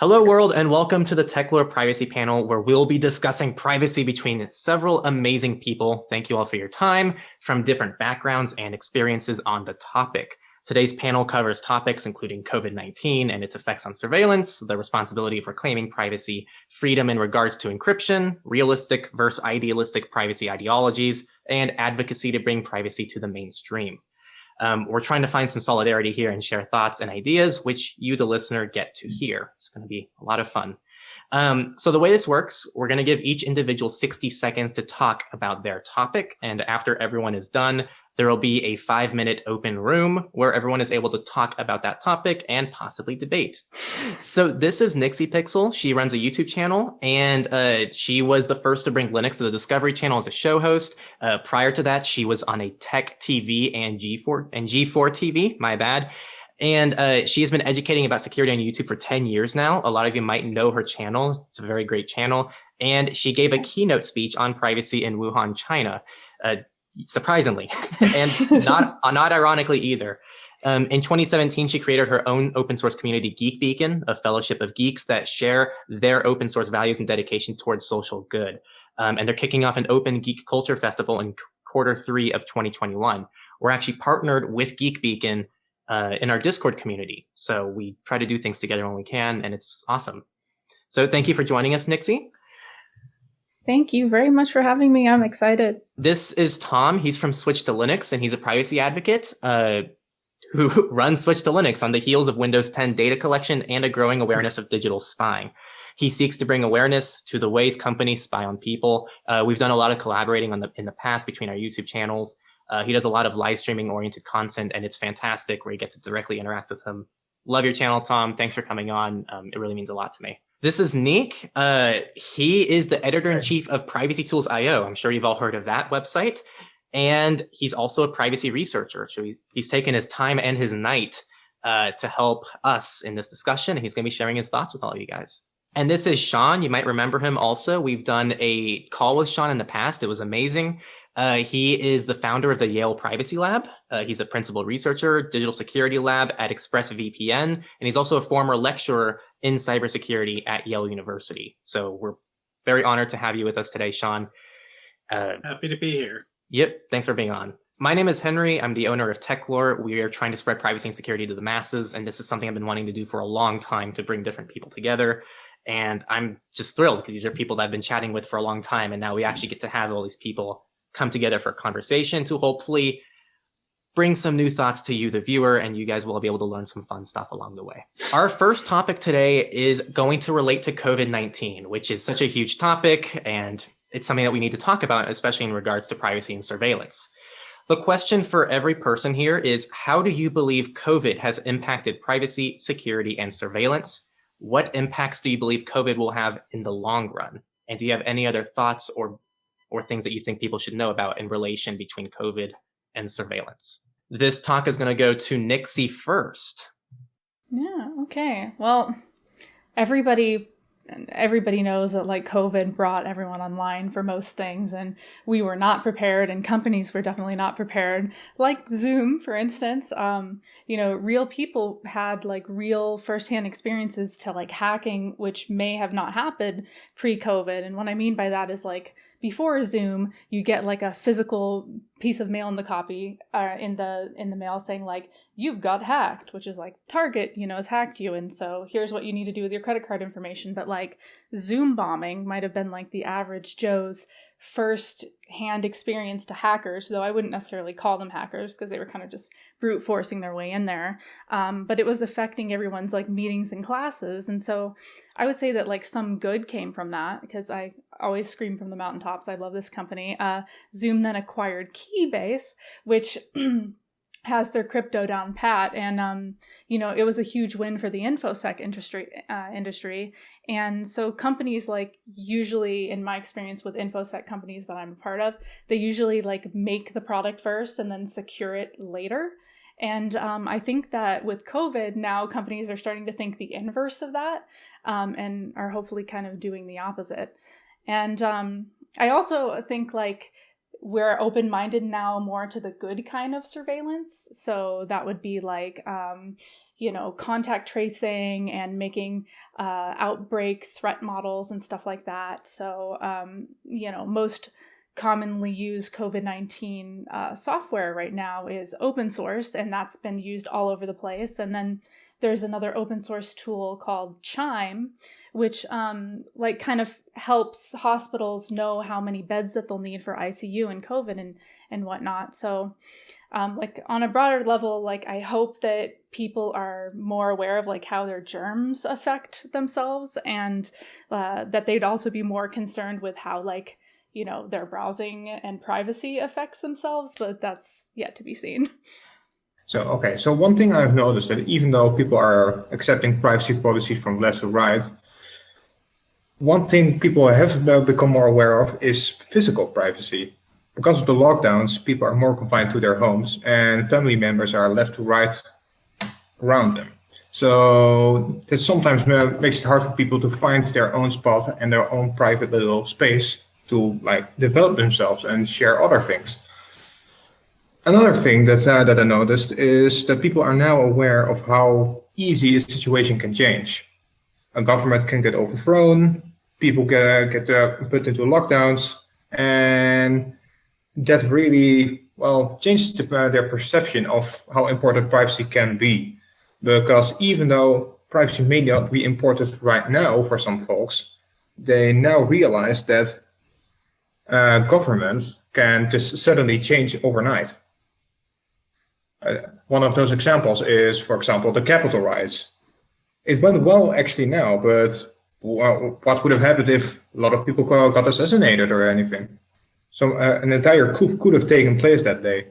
Hello, world, and welcome to the Techlore Privacy Panel, where we'll be discussing privacy between several amazing people. Thank you all for your time from different backgrounds and experiences on the topic. Today's panel covers topics including COVID-19 and its effects on surveillance, the responsibility for claiming privacy, freedom in regards to encryption, realistic versus idealistic privacy ideologies, and advocacy to bring privacy to the mainstream. We're trying to find some solidarity here and share thoughts and ideas, which you, the listener, get to hear. It's going to be a lot of fun. So the way this works, we're going to give each individual 60 seconds to talk about their topic. And after everyone is done, there will be a 5-minute open room where everyone is able to talk about that topic and possibly debate. So this is Nixie Pixel. She runs a YouTube channel, and she was the first to bring Linux to the Discovery Channel as a show host. Prior to that, she was on a Tech TV and G4 TV, my bad. And she has been educating about security on YouTube for 10 years now. A lot of you might know her channel. It's a very great channel. And she gave a keynote speech on privacy in Wuhan, China, surprisingly, and not ironically either. In 2017, she created her own open source community, Geek Beacon, a fellowship of geeks that share their open source values and dedication towards social good. And they're kicking off an open geek culture festival in Q3 of 2021. We're actually partnered with Geek Beacon in our Discord community. So we try to do things together when we can, and it's awesome. So thank you for joining us, Nixie. Thank you very much for having me. I'm excited. This is Tom. He's from Switch to Linux, and he's a privacy advocate who runs Switch to Linux on the heels of Windows 10 data collection and a growing awareness of digital spying. He seeks to bring awareness to the ways companies spy on people. We've done a lot of collaborating in the past between our YouTube channels. He does a lot of live streaming oriented content, and it's fantastic where you get to directly interact with him. Love your channel, Tom. Thanks for coming on. It really means a lot to me. This is Niek. He is the editor-in-chief of PrivacyTools.io. I'm sure you've all heard of that website. And he's also a privacy researcher. So he's taken his time and his night to help us in this discussion. And he's going to be sharing his thoughts with all of you guys. And this is Sean. You might remember him also. We've done a call with Sean in the past. It was amazing. He is the founder of the Yale Privacy Lab. He's a principal researcher, digital security lab at ExpressVPN, and he's also a former lecturer in cybersecurity at Yale University. So we're very honored to have you with us today, Sean. Happy to be here. Yep, thanks for being on. My name is Henry. I'm the owner of Techlore. We are trying to spread privacy and security to the masses, and this is something I've been wanting to do for a long time, to bring different people together. And I'm just thrilled because these are people that I've been chatting with for a long time, and now we actually get to have all these people come together for a conversation to hopefully bring some new thoughts to you, the viewer, and you guys will be able to learn some fun stuff along the way. Our first topic today is going to relate to COVID-19, which is such a huge topic, and it's something that we need to talk about, especially in regards to privacy and surveillance. The question for every person here is, how do you believe COVID has impacted privacy, security, and surveillance? What impacts do you believe COVID will have in the long run? And do you have any other thoughts or things that you think people should know about in relation between COVID and surveillance? This talk is going to go to Nixie first. Yeah, okay. Well, everybody knows that like COVID brought everyone online for most things, and we were not prepared, and companies were definitely not prepared. Like Zoom, for instance, real people had like real firsthand experiences to like hacking, which may have not happened pre-COVID. And what I mean by that is like, before Zoom, you get like a physical piece of mail in the copy, in the mail saying like, you've got hacked, which is like Target, has hacked you. And so here's what you need to do with your credit card information. But like Zoom bombing might have been like the average Joe's first hand experience to hackers, though I wouldn't necessarily call them hackers because they were kind of just brute forcing their way in there. But it was affecting everyone's like meetings and classes. And so I would say that like some good came from that, because I always scream from the mountaintops, I love this company. Zoom then acquired Keybase, which has their crypto down pat, and it was a huge win for the infosec industry. And so companies, like, usually in my experience with infosec companies that I'm a part of, they usually like make the product first and then secure it later. And I think that with COVID now, companies are starting to think the inverse of that, and are hopefully kind of doing the opposite. And I also think like we're open-minded now more to the good kind of surveillance. So that would be like, contact tracing and making outbreak threat models and stuff like that. So, most commonly used COVID-19 software right now is open source, and that's been used all over the place. And then there's another open source tool called Chime, which kind of helps hospitals know how many beds that they'll need for ICU and COVID and whatnot. So on a broader level, I hope that people are more aware of how their germs affect themselves, and that they'd also be more concerned with how their browsing and privacy affects themselves, but that's yet to be seen. So one thing I've noticed that even though people are accepting privacy policies from left to right, one thing people have become more aware of is physical privacy. Because of the lockdowns, people are more confined to their homes and family members are left to right around them. So it sometimes makes it hard for people to find their own spot and their own private little space to develop themselves and share other things. Another thing that I noticed is that people are now aware of how easy a situation can change. A government can get overthrown, people get put into lockdowns, and that really, changes their perception of how important privacy can be. Because even though privacy may not be important right now for some folks, they now realize that governments can just suddenly change overnight. One of those examples is, for example, the Capitol riots. It went well actually now, but what would have happened if a lot of people got assassinated or anything? So an entire coup could have taken place that day.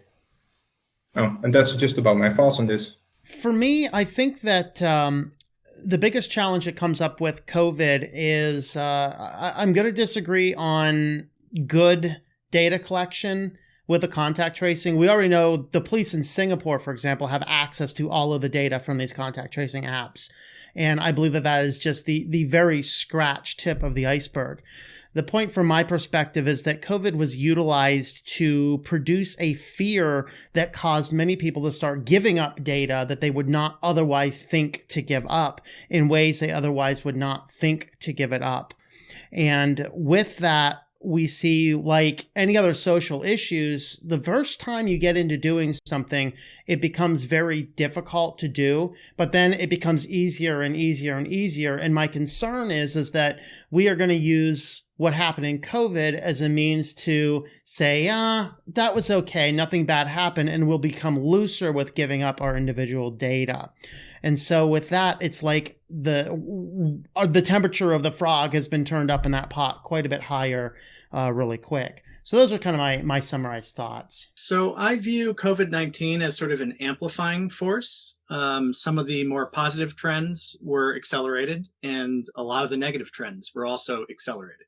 And that's just about my thoughts on this. For me, I think that the biggest challenge that comes up with COVID is I'm going to disagree on good data collection with the contact tracing. We already know the police in Singapore, for example, have access to all of the data from these contact tracing apps. And I believe that is just the very scratch tip of the iceberg. The point from my perspective is that COVID was utilized to produce a fear that caused many people to start giving up data that they would not otherwise think to give up in ways they otherwise would not think to give it up. And with that, we see, like any other social issues, the first time you get into doing something, it becomes very difficult to do, but then it becomes easier and easier and easier. And my concern is that we are going to use what happened in COVID as a means to say, that was okay, nothing bad happened, and we'll become looser with giving up our individual data. And so with that, it's like the temperature of the frog has been turned up in that pot quite a bit higher really quick. So those are kind of my summarized thoughts. So I view COVID-19 as sort of an amplifying force. Some of the more positive trends were accelerated, and a lot of the negative trends were also accelerated.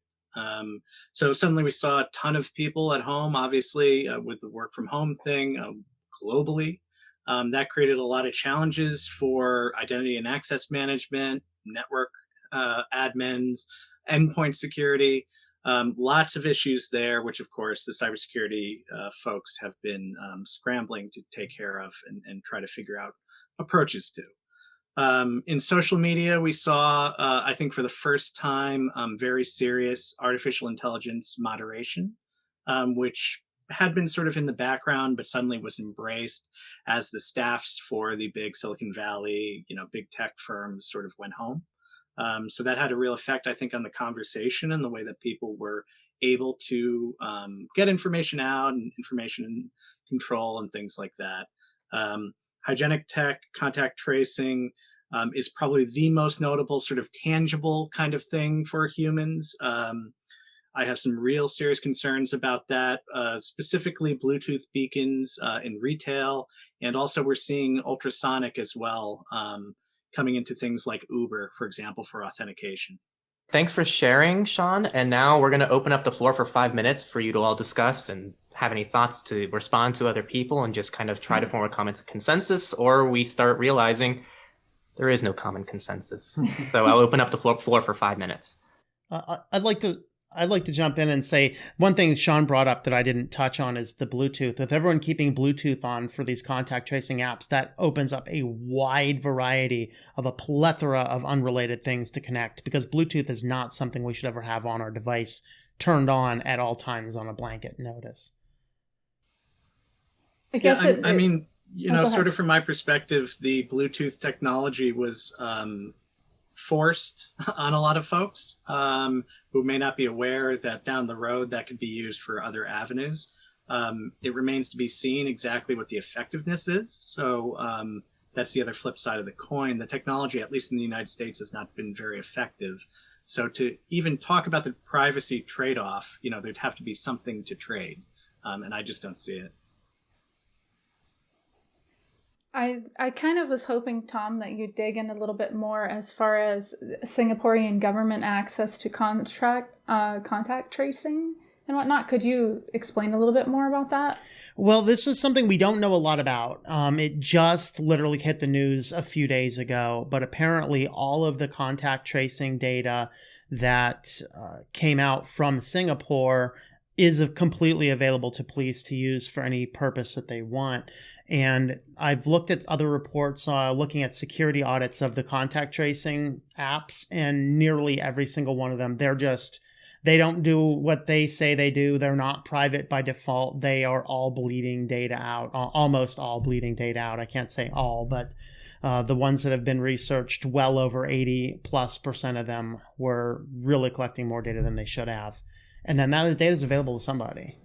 So suddenly we saw a ton of people at home, obviously, with the work from home thing globally. That created a lot of challenges for identity and access management, network admins, endpoint security, lots of issues there, which of course the cybersecurity folks have been scrambling to take care of and try to figure out approaches to. In social media, we saw, I think for the first time, very serious artificial intelligence moderation, which had been sort of in the background, but suddenly was embraced as the staffs for the big Silicon Valley, big tech firms sort of went home. So that had a real effect, I think, on the conversation and the way that people were able to get information out and information control and things like that. Hygienic tech, contact tracing is probably the most notable sort of tangible kind of thing for humans. I have some real serious concerns about that, specifically Bluetooth beacons in retail. And also we're seeing ultrasonic as well, coming into things like Uber, for example, for authentication. Thanks for sharing, Sean. And now we're going to open up the floor for 5 minutes for you to all discuss and have any thoughts to respond to other people and just kind of try to form a common consensus, or we start realizing there is no common consensus. So I'll open up the floor for 5 minutes. I'd like to I'd like to jump in and say one thing Sean brought up that I didn't touch on is the Bluetooth. With everyone keeping Bluetooth on for these contact tracing apps, that opens up a wide variety of a plethora of unrelated things to connect, because Bluetooth is not something we should ever have on our device turned on at all times on a blanket notice. I guess I mean, you know, go sort ahead. of from my perspective, the Bluetooth technology was forced on a lot of folks who may not be aware that down the road that could be used for other avenues. It remains to be seen exactly what the effectiveness is. So that's the other flip side of the coin. The technology, at least in the United States, has not been very effective. So to even talk about the privacy trade-off, you know, there'd have to be something to trade. And I just don't see it. I kind of was hoping, Tom, that you'd dig in a little bit more as far as Singaporean government access to contact tracing and whatnot. Could you explain a little bit more about that? Well, this is something we don't know a lot about. It just literally hit the news a few days ago, but apparently all of the contact tracing data that came out from Singapore is completely available to police to use for any purpose that they want. And I've looked at other reports looking at security audits of the contact tracing apps, and nearly every single one of them, they don't do what they say they do. They're not private by default. They are all bleeding data out, almost all bleeding data out. I can't say all, but the ones that have been researched, well over 80+% of them were really collecting more data than they should have. And then that data is available to somebody.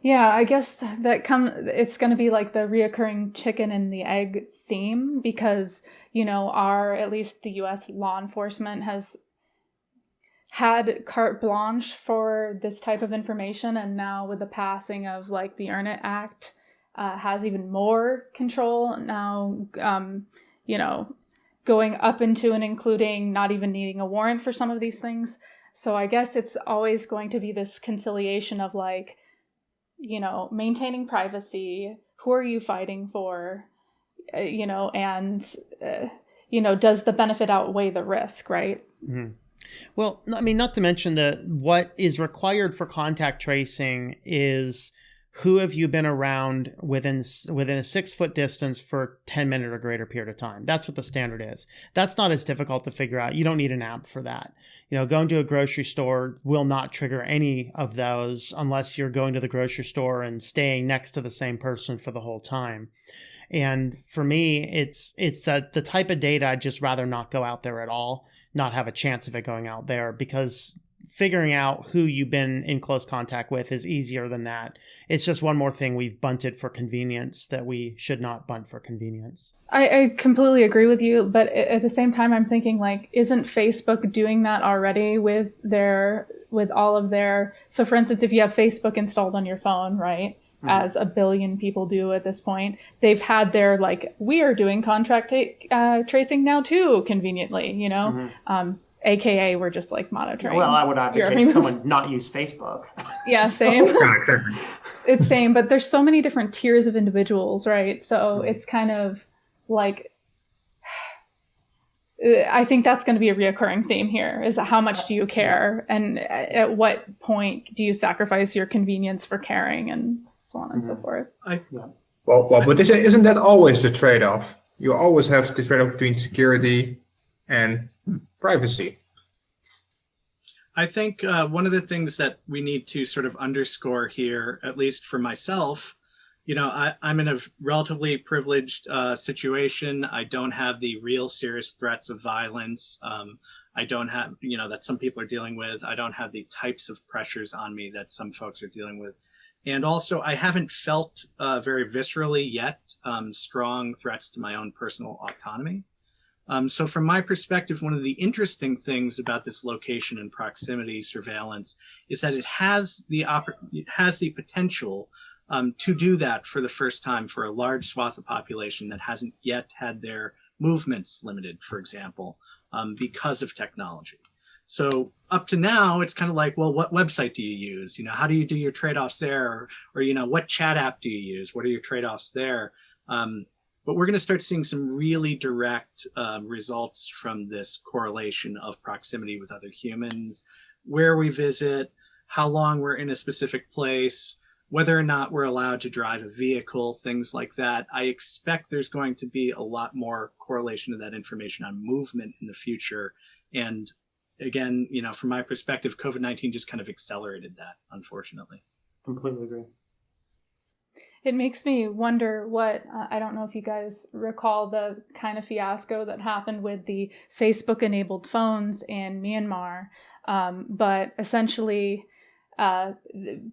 Yeah, I guess it's going to be like the reoccurring chicken and the egg theme, because, you know, at least the US law enforcement has had carte blanche for this type of information. And now with the passing of like the Earn It Act, has even more control now, you know, going up into and including not even needing a warrant for some of these things. So I guess it's always going to be this conciliation of like, you know, maintaining privacy. Who are you fighting for? You know, and, you know, does the benefit outweigh the risk, right? Mm-hmm. Well, I mean, not to mention what is required for contact tracing is who have you been around within a 6-foot distance for 10 minute or greater period of time. That's what the standard is. That's not as difficult to figure out. You don't need an app for that. You know, going to a grocery store will not trigger any of those unless you're going to the grocery store and staying next to the same person for the whole time. And for me, it's that the type of data I'd just rather not go out there at all, not have a chance of it going out there, because figuring out who you've been in close contact with is easier than that. It's just one more thing we've bunted for convenience that we should not bunt for convenience. I completely agree with you, but at the same time, I'm thinking like, isn't Facebook doing that already with all of their, so for instance, if you have Facebook installed on your phone, right? Mm-hmm. As a billion people do at this point, they've had their like, we are doing contract tracing now too, conveniently, you know? Mm-hmm. AKA we're just like monitoring. Well, I would advocate someone not use Facebook. Yeah, same. It's same, but there's so many different tiers of individuals, right? So it's kind of like, I think that's going to be a reoccurring theme here, is how much do you care? And at what point do you sacrifice your convenience for caring, and so on and so forth? Well, but isn't that always the trade-off? You always have the trade-off between security and privacy. I think one of the things that we need to sort of underscore here, at least for myself, you know, I'm in a relatively privileged situation. I don't have the real serious threats of violence. I don't have, you know, that some people are dealing with. I don't have the types of pressures on me that some folks are dealing with. And also, I haven't felt very viscerally yet strong threats to my own personal autonomy. So from my perspective, one of the interesting things about this location and proximity surveillance is that it has the potential to do that for the first time for a large swath of population that hasn't yet had their movements limited, for example, because of technology. So up to now, it's kind of like, well, what website do you use? You know, how do you do your trade-offs there? Or you know, what chat app do you use? What are your trade-offs there? But we're going to start seeing some really direct results from this correlation of proximity with other humans, where we visit, how long we're in a specific place, whether or not we're allowed to drive a vehicle, things like that. I expect there's going to be a lot more correlation of that information on movement in the future. And again, from my perspective, COVID-19 just kind of accelerated that, unfortunately. Completely agree. It makes me wonder what, I don't know if you guys recall the kind of fiasco that happened with the Facebook-enabled phones in Myanmar, but essentially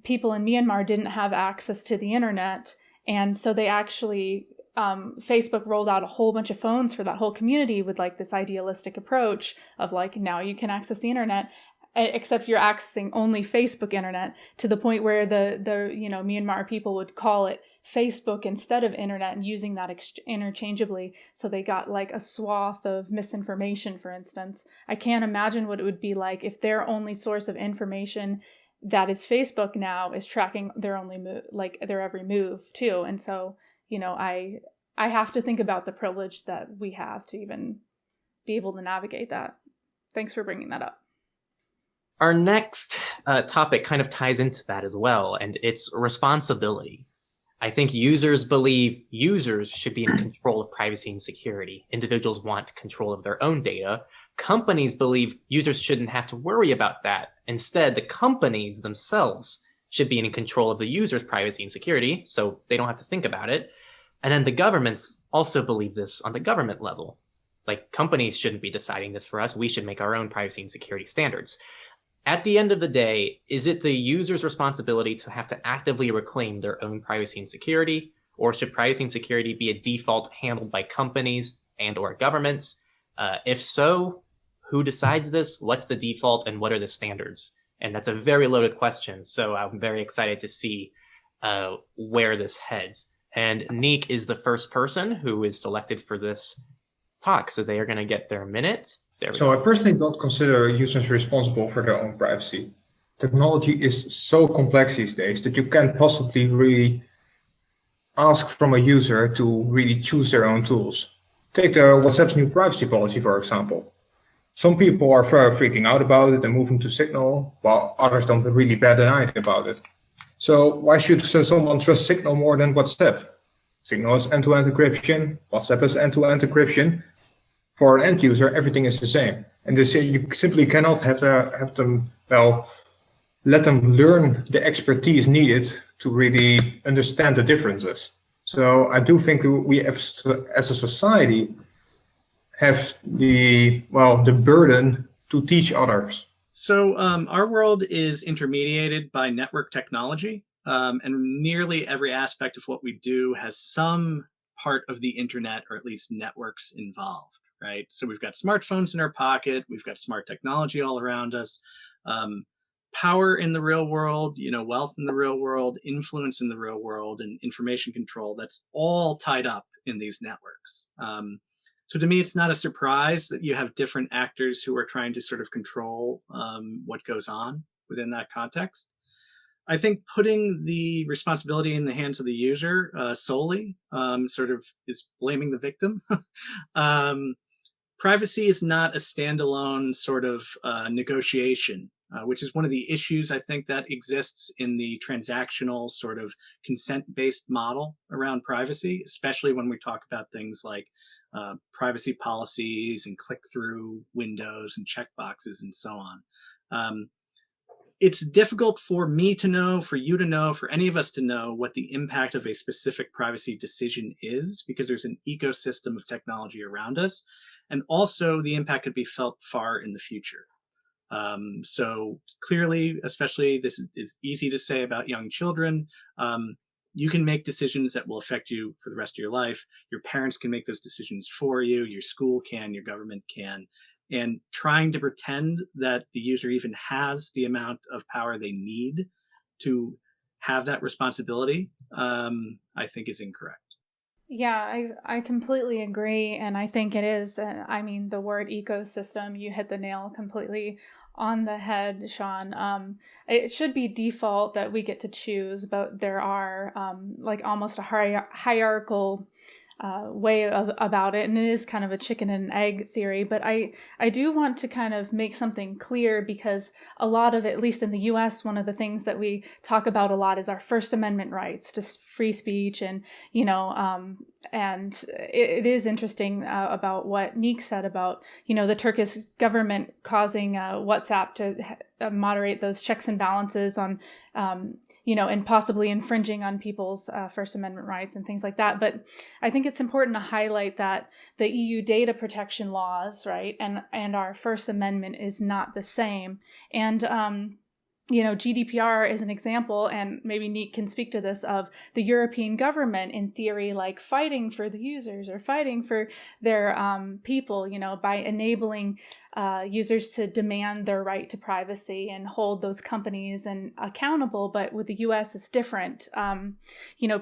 people in Myanmar didn't have access to the internet, and so they actually, Facebook rolled out a whole bunch of phones for that whole community with like this idealistic approach of like, now you can access the internet, except you're accessing only Facebook internet, to the point where the Myanmar people would call it Facebook instead of internet and using that interchangeably. So they got like a swath of misinformation, for instance. I can't imagine what it would be like if their only source of information that is Facebook now is tracking their their every move too. And so, I have to think about the privilege that we have to even be able to navigate that. Thanks for bringing that up. Our next topic kind of ties into that as well, and it's responsibility. I think users believe users should be in control of privacy and security. Individuals want control of their own data. Companies believe users shouldn't have to worry about that. Instead, the companies themselves should be in control of the user's privacy and security, so they don't have to think about it. And then the governments also believe this on the government level. Like, companies shouldn't be deciding this for us. We should make our own privacy and security standards. At the end of the day, is it the user's responsibility to have to actively reclaim their own privacy and security, or should privacy and security be a default handled by companies and or governments? If so, who decides this? What's the default, and what are the standards? And that's a very loaded question, so I'm very excited to see where this heads. And Niek is the first person who is selected for this talk, so they are going to get their minute. So I personally don't consider users responsible for their own privacy. Technology is so complex these days that you can't possibly really ask from a user to really choose their own tools. Take the WhatsApp's new privacy policy, for example. Some people are very freaking out about it and moving to Signal, while others don't really bat an eye about it. So why should someone trust Signal more than WhatsApp? Signal is end-to-end encryption, WhatsApp is end-to-end encryption. For an end user, everything is the same. And you simply cannot let them learn the expertise needed to really understand the differences. So I do think we have, as a society, have the burden to teach others. So our world is intermediated by network technology, and nearly every aspect of what we do has some part of the internet, or at least networks, involved. Right. So we've got smartphones in our pocket. We've got smart technology all around us. Power in the real world, wealth in the real world, influence in the real world, and information control. That's all tied up in these networks. So to me, it's not a surprise that you have different actors who are trying to sort of control what goes on within that context. I think putting the responsibility in the hands of the user solely sort of is blaming the victim. Privacy is not a standalone sort of negotiation, which is one of the issues I think that exists in the transactional sort of consent-based model around privacy, especially when we talk about things like privacy policies and click-through windows and checkboxes and so on. It's difficult for me to know, for you to know, for any of us to know what the impact of a specific privacy decision is, because there's an ecosystem of technology around us. And also the impact could be felt far in the future. So clearly, especially this is easy to say about young children, you can make decisions that will affect you for the rest of your life. Your parents can make those decisions for you. Your school can, your government can. And trying to pretend that the user even has the amount of power they need to have that responsibility, I think is incorrect. Yeah, I completely agree. And I think it is, the word ecosystem, you hit the nail completely on the head, Sean. It should be default that we get to choose, but there are almost a hierarchical way about it, and it is kind of a chicken and egg theory. But I do want to kind of make something clear, because a lot of it, at least in the U.S., one of the things that we talk about a lot is our First Amendment rights to free speech, and and it is interesting about what Niek said about the Turkish government causing WhatsApp to moderate those checks and balances on and possibly infringing on people's First Amendment rights and things like that. But I think it's important to highlight that the EU data protection laws, right, and our First Amendment is not the same. And GDPR is an example, and maybe Niek can speak to this, of the European government, in theory, like fighting for the users or fighting for their people, by enabling users to demand their right to privacy and hold those companies accountable. But with the US, it's different.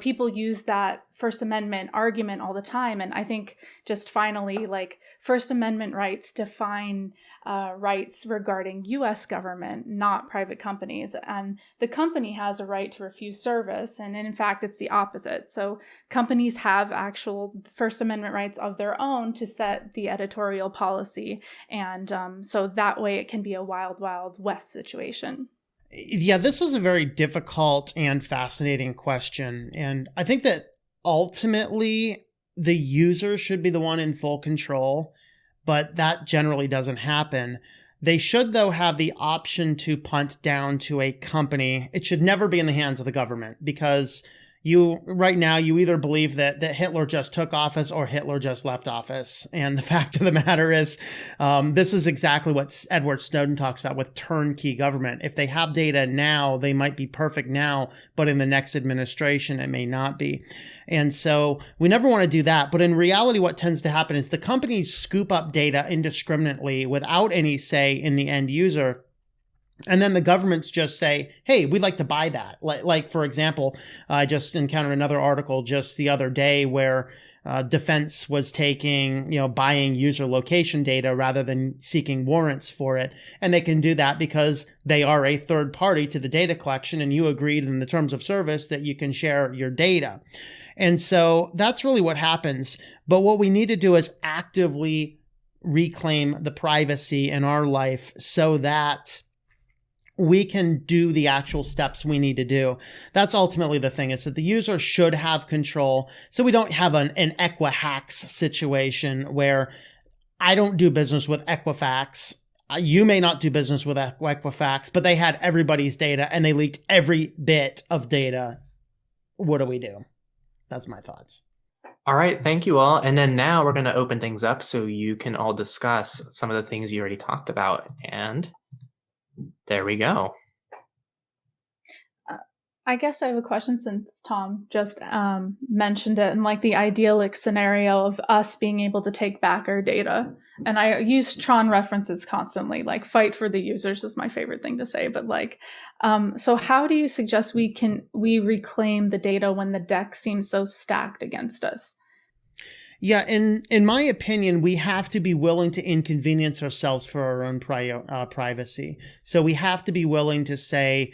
People use that First Amendment argument all the time. And I think, just finally, like, First Amendment rights define rights regarding US government, not private companies. And the company has a right to refuse service. And in fact, it's the opposite. So companies have actual First Amendment rights of their own to set the editorial policy. And so that way it can be a wild, wild west situation. Yeah, this is a very difficult and fascinating question. And I think that ultimately the user should be the one in full control, but that generally doesn't happen. They should, though, have the option to punt down to a company. It should never be in the hands of the government, because right now you either believe that Hitler just took office or Hitler just left office. And the fact of the matter is, this is exactly what Edward Snowden talks about with turnkey government. If they have data now, they might be perfect now, but in the next administration, it may not be. And so we never want to do that. But in reality, what tends to happen is the companies scoop up data indiscriminately without any say in the end user. And then the governments just say, hey, we'd like to buy that. Like, for example, I just encountered another article just the other day where defense was buying user location data rather than seeking warrants for it. And they can do that because they are a third party to the data collection, and you agreed in the terms of service that you can share your data. And so that's really what happens. But what we need to do is actively reclaim the privacy in our life so that we can do the actual steps we need to do. That's ultimately the thing, is that the user should have control. So we don't have an Equifax situation where I don't do business with Equifax. You may not do business with Equifax, but they had everybody's data and they leaked every bit of data. What do we do? That's my thoughts. All right, thank you all. And then now we're going to open things up so you can all discuss some of the things you already talked about. And there we go. I guess I have a question, since Tom just mentioned it, and like the idyllic scenario of us being able to take back our data. And I use Tron references constantly, like fight for the users is my favorite thing to say. But so how do you suggest we reclaim the data when the deck seems so stacked against us? Yeah, in my opinion, we have to be willing to inconvenience ourselves for our own privacy. So we have to be willing to say,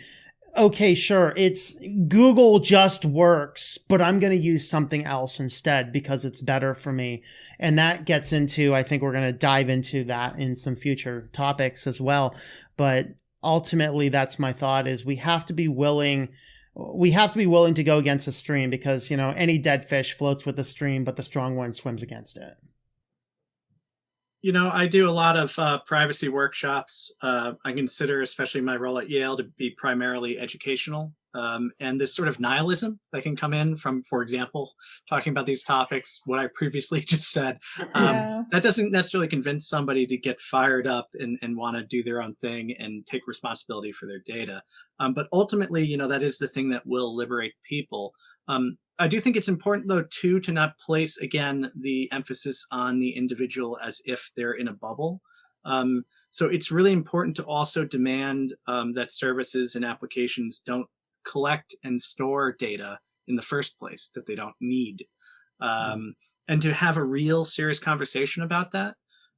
okay, sure, it's Google just works, but I'm going to use something else instead because it's better for me. And that gets into, I think we're going to dive into that in some future topics as well. But ultimately, that's my thought, is we have to be willing to go against the stream, because, any dead fish floats with the stream, but the strong one swims against it. I do a lot of privacy workshops. I consider, especially my role at Yale, to be primarily educational. And this sort of nihilism that can come in from, for example, talking about these topics, what I previously just said, that doesn't necessarily convince somebody to get fired up and want to do their own thing and take responsibility for their data. But ultimately, that is the thing that will liberate people. I do think it's important, though, too, to not place, again, the emphasis on the individual as if they're in a bubble. So it's really important to also demand that services and applications don't collect and store data in the first place that they don't need. And to have a real serious conversation about that.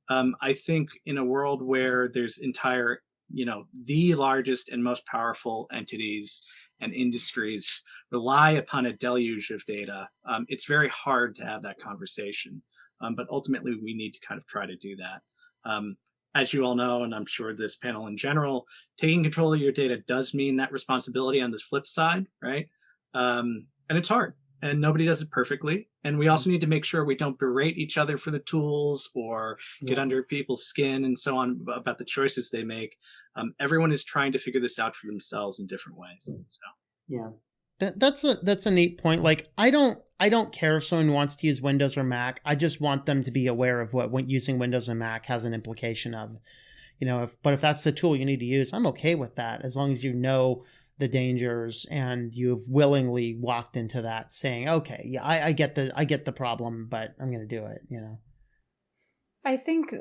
I think in a world where there's entire the largest and most powerful entities and industries rely upon a deluge of data, it's very hard to have that conversation. But ultimately, we need to kind of try to do that. As you all know, and I'm sure this panel in general, taking control of your data does mean that responsibility on this flip side, right? And it's hard, and nobody does it perfectly. And we also need to make sure we don't berate each other for the tools or get under people's skin and so on about the choices they make. Everyone is trying to figure this out for themselves in different ways. So. Yeah. That's a neat point. Like, I don't care if someone wants to use Windows or Mac. I just want them to be aware of what using Windows and Mac has an implication of, but if that's the tool you need to use, I'm okay with that, as long as you know the dangers and you've willingly walked into that saying, okay, yeah, I get the problem, but I'm going to do it, I think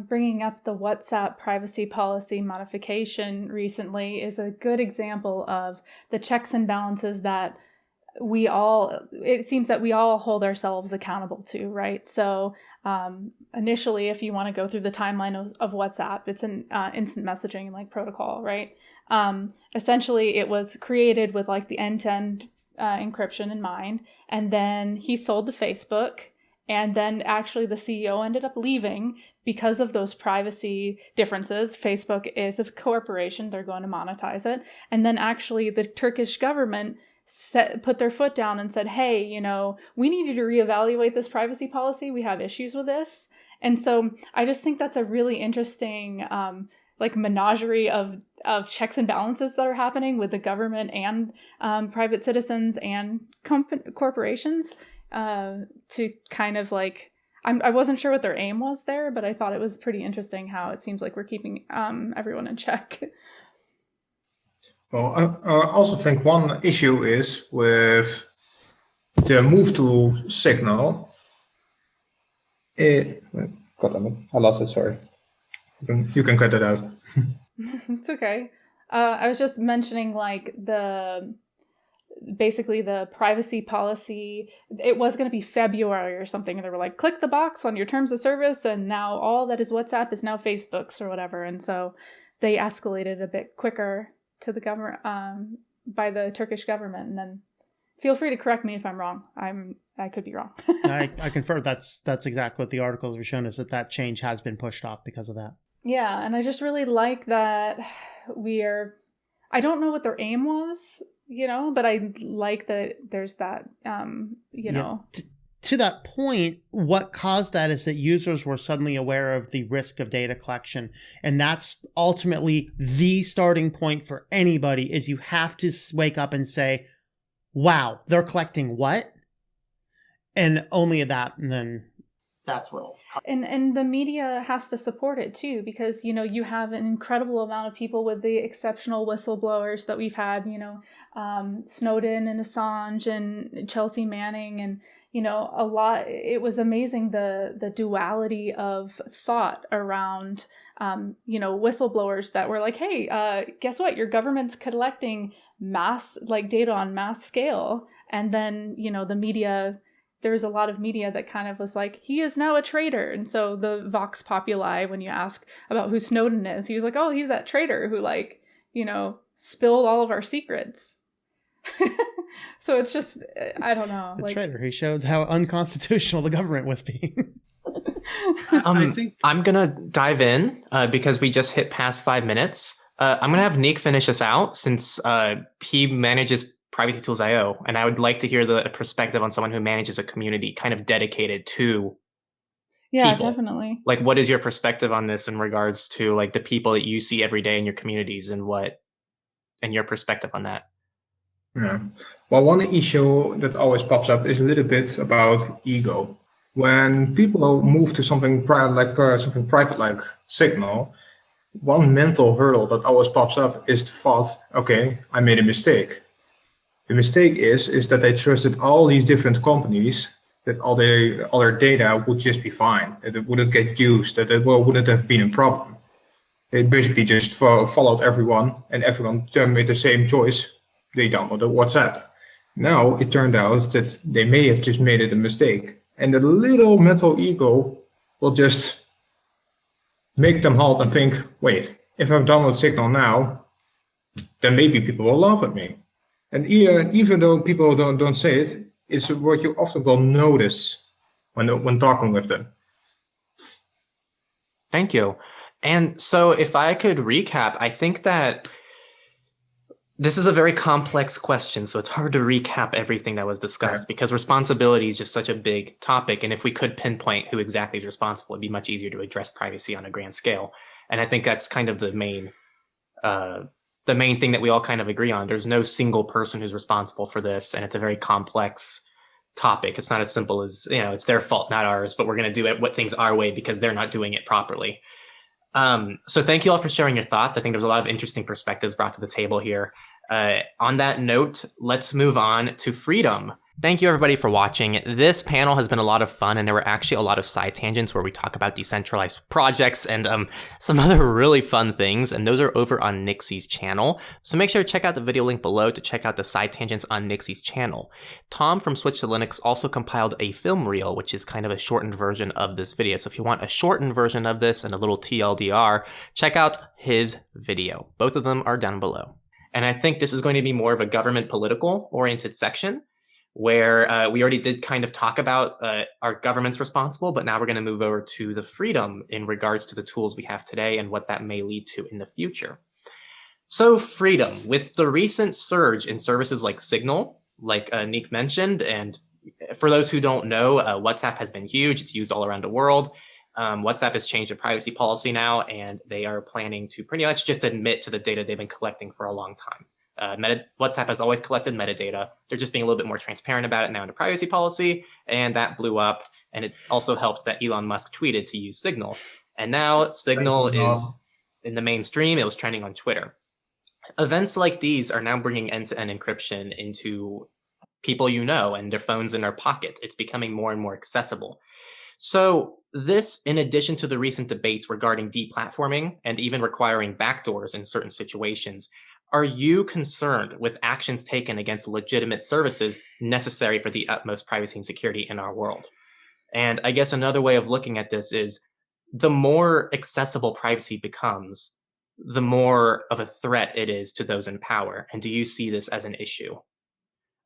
bringing up the WhatsApp privacy policy modification recently is a good example of the checks and balances that it seems that we all hold ourselves accountable to, right? So initially, if you want to go through the timeline of WhatsApp, it's an instant messaging like protocol, right? Essentially, it was created with like the end-to-end encryption in mind, and then he sold to Facebook. And then actually the CEO ended up leaving because of those privacy differences. Facebook is a corporation. They're going to monetize it. And then actually the Turkish government put their foot down and said, hey, we need you to reevaluate this privacy policy. We have issues with this. And so I just think that's a really interesting menagerie of checks and balances that are happening with the government and private citizens and corporations. To kind of I wasn't sure what their aim was there, but I thought it was pretty interesting how it seems like we're keeping everyone in check. Well, I also think one issue is with the move to Signal. God damn it, I lost it, sorry. You can cut it out. It's okay. I was just mentioning basically the privacy policy. It was going to be February or something, and they were like, click the box on your terms of service, and now all that is WhatsApp is now Facebook's or whatever. And so they escalated a bit quicker to the government by the Turkish government. And then feel free to correct me if I'm wrong. I could be wrong. I confer that's exactly what the articles were showing us, that change has been pushed off because of that. Yeah, and I just really like that I don't know what their aim was, but I like that there's that, Yeah. To that point, what caused that is that users were suddenly aware of the risk of data collection. And that's ultimately the starting point for anybody, is you have to wake up and say, wow, they're collecting what? And only that, and then... That's what. And the media has to support it too, because, you have an incredible amount of people with the exceptional whistleblowers that we've had, Snowden and Assange and Chelsea Manning, and, a lot. It was amazing the duality of thought around, whistleblowers that were like, hey, guess what? Your government's collecting data on mass scale. And then, the media... There was a lot of media that kind of was like, he is now a traitor. And so the Vox Populi, when you ask about who Snowden is, he was like, oh, he's that traitor who spilled all of our secrets. So it's just, I don't know. The traitor who showed how unconstitutional the government was being. I think I'm going to dive in because we just hit past 5 minutes. I'm going to have Niek finish us out since he manages Privacy Tools IO, and I would like to hear the perspective on someone who manages a community kind of dedicated to people. Definitely. What is your perspective on this in regards to the people that you see every day in your communities, and your perspective on that? Yeah. Well, one issue that always pops up is a little bit about ego. When people move to something private like Signal, one mental hurdle that always pops up is the thought, okay, I made a mistake. The mistake is that they trusted all these different companies, that all their data would just be fine, that it wouldn't get used, that it wouldn't have been a problem. They basically just followed everyone, and everyone made the same choice. They downloaded WhatsApp. Now it turned out that they may have just made it a mistake, and the little mental ego will just make them halt and think, wait, if I download Signal now, then maybe people will laugh at me. And even though people don't say it, it's what you often will notice when talking with them. Thank you. And so if I could recap, I think that this is a very complex question, so it's hard to recap everything that was discussed because responsibility is just such a big topic. And if we could pinpoint who exactly is responsible, it'd be much easier to address privacy on a grand scale. And I think that's kind of the main thing that we all kind of agree on. There's no single person who's responsible for this, and it's a very complex topic. It's not as simple as, it's their fault, not ours, but we're going to do things our way because they're not doing it properly. So thank you all for sharing your thoughts. I think there's a lot of interesting perspectives brought to the table here. On that note, let's move on to freedom. Thank you everybody for watching. This panel has been a lot of fun, and there were actually a lot of side tangents where we talk about decentralized projects and some other really fun things, and those are over on Nixie's channel. So make sure to check out the video link below to check out the side tangents on Nixie's channel. Tom from Switch to Linux also compiled a film reel, which is kind of a shortened version of this video. So if you want a shortened version of this and a little TLDR, check out his video. Both of them are down below. And I think this is going to be more of a government political oriented section, where we already did kind of talk about our government's responsible, but now we're going to move over to the freedom in regards to the tools we have today and what that may lead to in the future. So freedom, with the recent surge in services like Signal, like Niek mentioned, and for those who don't know, WhatsApp has been huge. It's used all around the world. WhatsApp has changed their privacy policy now, and they are planning to pretty much just admit to the data they've been collecting for a long time. WhatsApp has always collected metadata. They're just being a little bit more transparent about it now in the privacy policy, and that blew up. And it also helps that Elon Musk tweeted to use Signal. And now Signal is in the mainstream. It was trending on Twitter. Events like these are now bringing end-to-end encryption into people and their phones in their pocket. It's becoming more and more accessible. So this, in addition to the recent debates regarding deplatforming and even requiring backdoors in certain situations, are you concerned with actions taken against legitimate services necessary for the utmost privacy and security in our world? And I guess another way of looking at this is the more accessible privacy becomes, the more of a threat it is to those in power. And do you see this as an issue?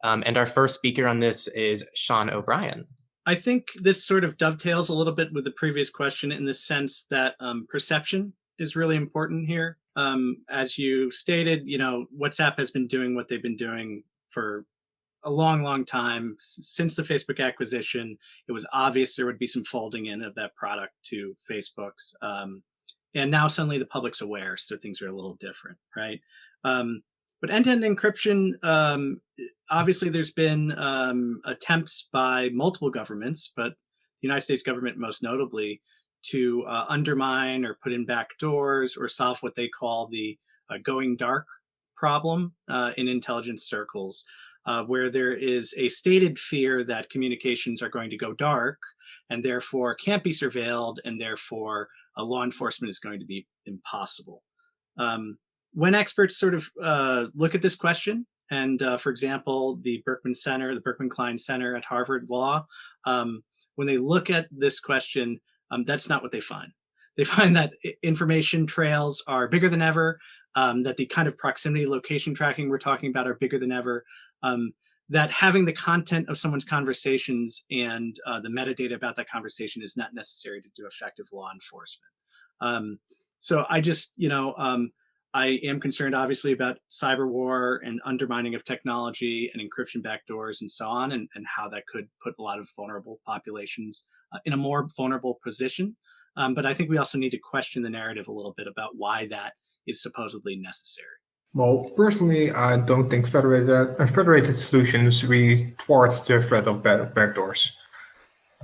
And our first speaker on this is Sean O'Brien. I think this sort of dovetails a little bit with the previous question in the sense that perception is really important here. As you stated, WhatsApp has been doing what they've been doing for a long, long time. Since the Facebook acquisition, it was obvious there would be some folding in of that product to Facebook's. And now suddenly the public's aware, so things are a little different, right? But end-to-end encryption, obviously there's been attempts by multiple governments, but the United States government most notably, to undermine or put in backdoors or solve what they call the going dark problem in intelligence circles, where there is a stated fear that communications are going to go dark and therefore can't be surveilled, and therefore law enforcement is going to be impossible. When experts sort of look at this question, and for example, the Berkman Klein Center at Harvard Law, when they look at this question, that's not what they find. They find that information trails are bigger than ever, that the kind of proximity location tracking we're talking about are bigger than ever, that having the content of someone's conversations and the metadata about that conversation is not necessary to do effective law enforcement. So I just, I am concerned obviously about cyber war and undermining of technology and encryption backdoors and so on, and how that could put a lot of vulnerable populations in a more vulnerable position. But I think we also need to question the narrative a little bit about why that is supposedly necessary. Well, personally, I don't think federated solutions really thwart the threat of backdoors.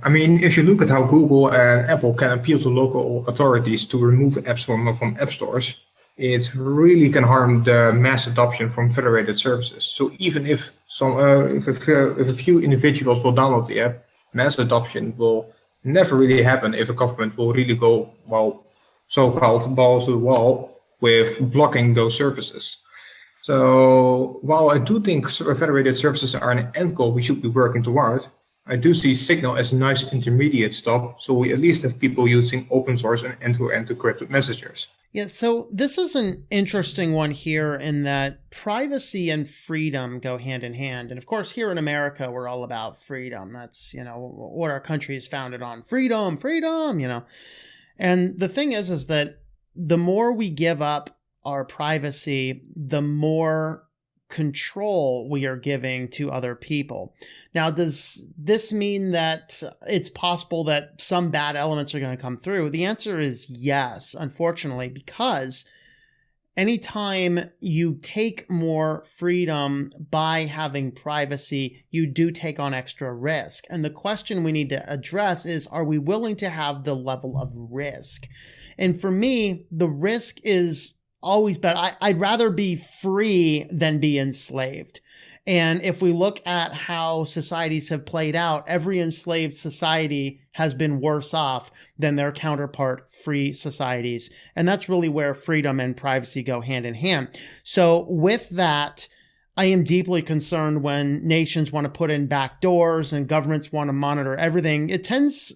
I mean, if you look at how Google and Apple can appeal to local authorities to remove apps from app stores, it really can harm the mass adoption from federated services. So even if a few individuals will download the app, mass adoption will never really happen if a government will really go, well, so-called balls to the wall with blocking those services. So while I do think federated services are an end goal we should be working toward, I do see Signal as a nice intermediate stop, so we at least have people using open source and end-to-end encrypted messengers. Yeah, so this is an interesting one here in that privacy and freedom go hand in hand. And of course, here in America, we're all about freedom. That's, what our country is founded on. Freedom, freedom, And the thing is that the more we give up our privacy, the more control we are giving to other people. Now, does this mean that it's possible that some bad elements are going to come through? The answer is yes, unfortunately, because anytime you take more freedom by having privacy, you do take on extra risk. And the question we need to address is, are we willing to have the level of risk? And for me, the risk is always better. I'd rather be free than be enslaved. And if we look at how societies have played out, every enslaved society has been worse off than their counterpart free societies. And that's really where freedom and privacy go hand in hand. So with that, I am deeply concerned when nations want to put in back doors and governments want to monitor everything.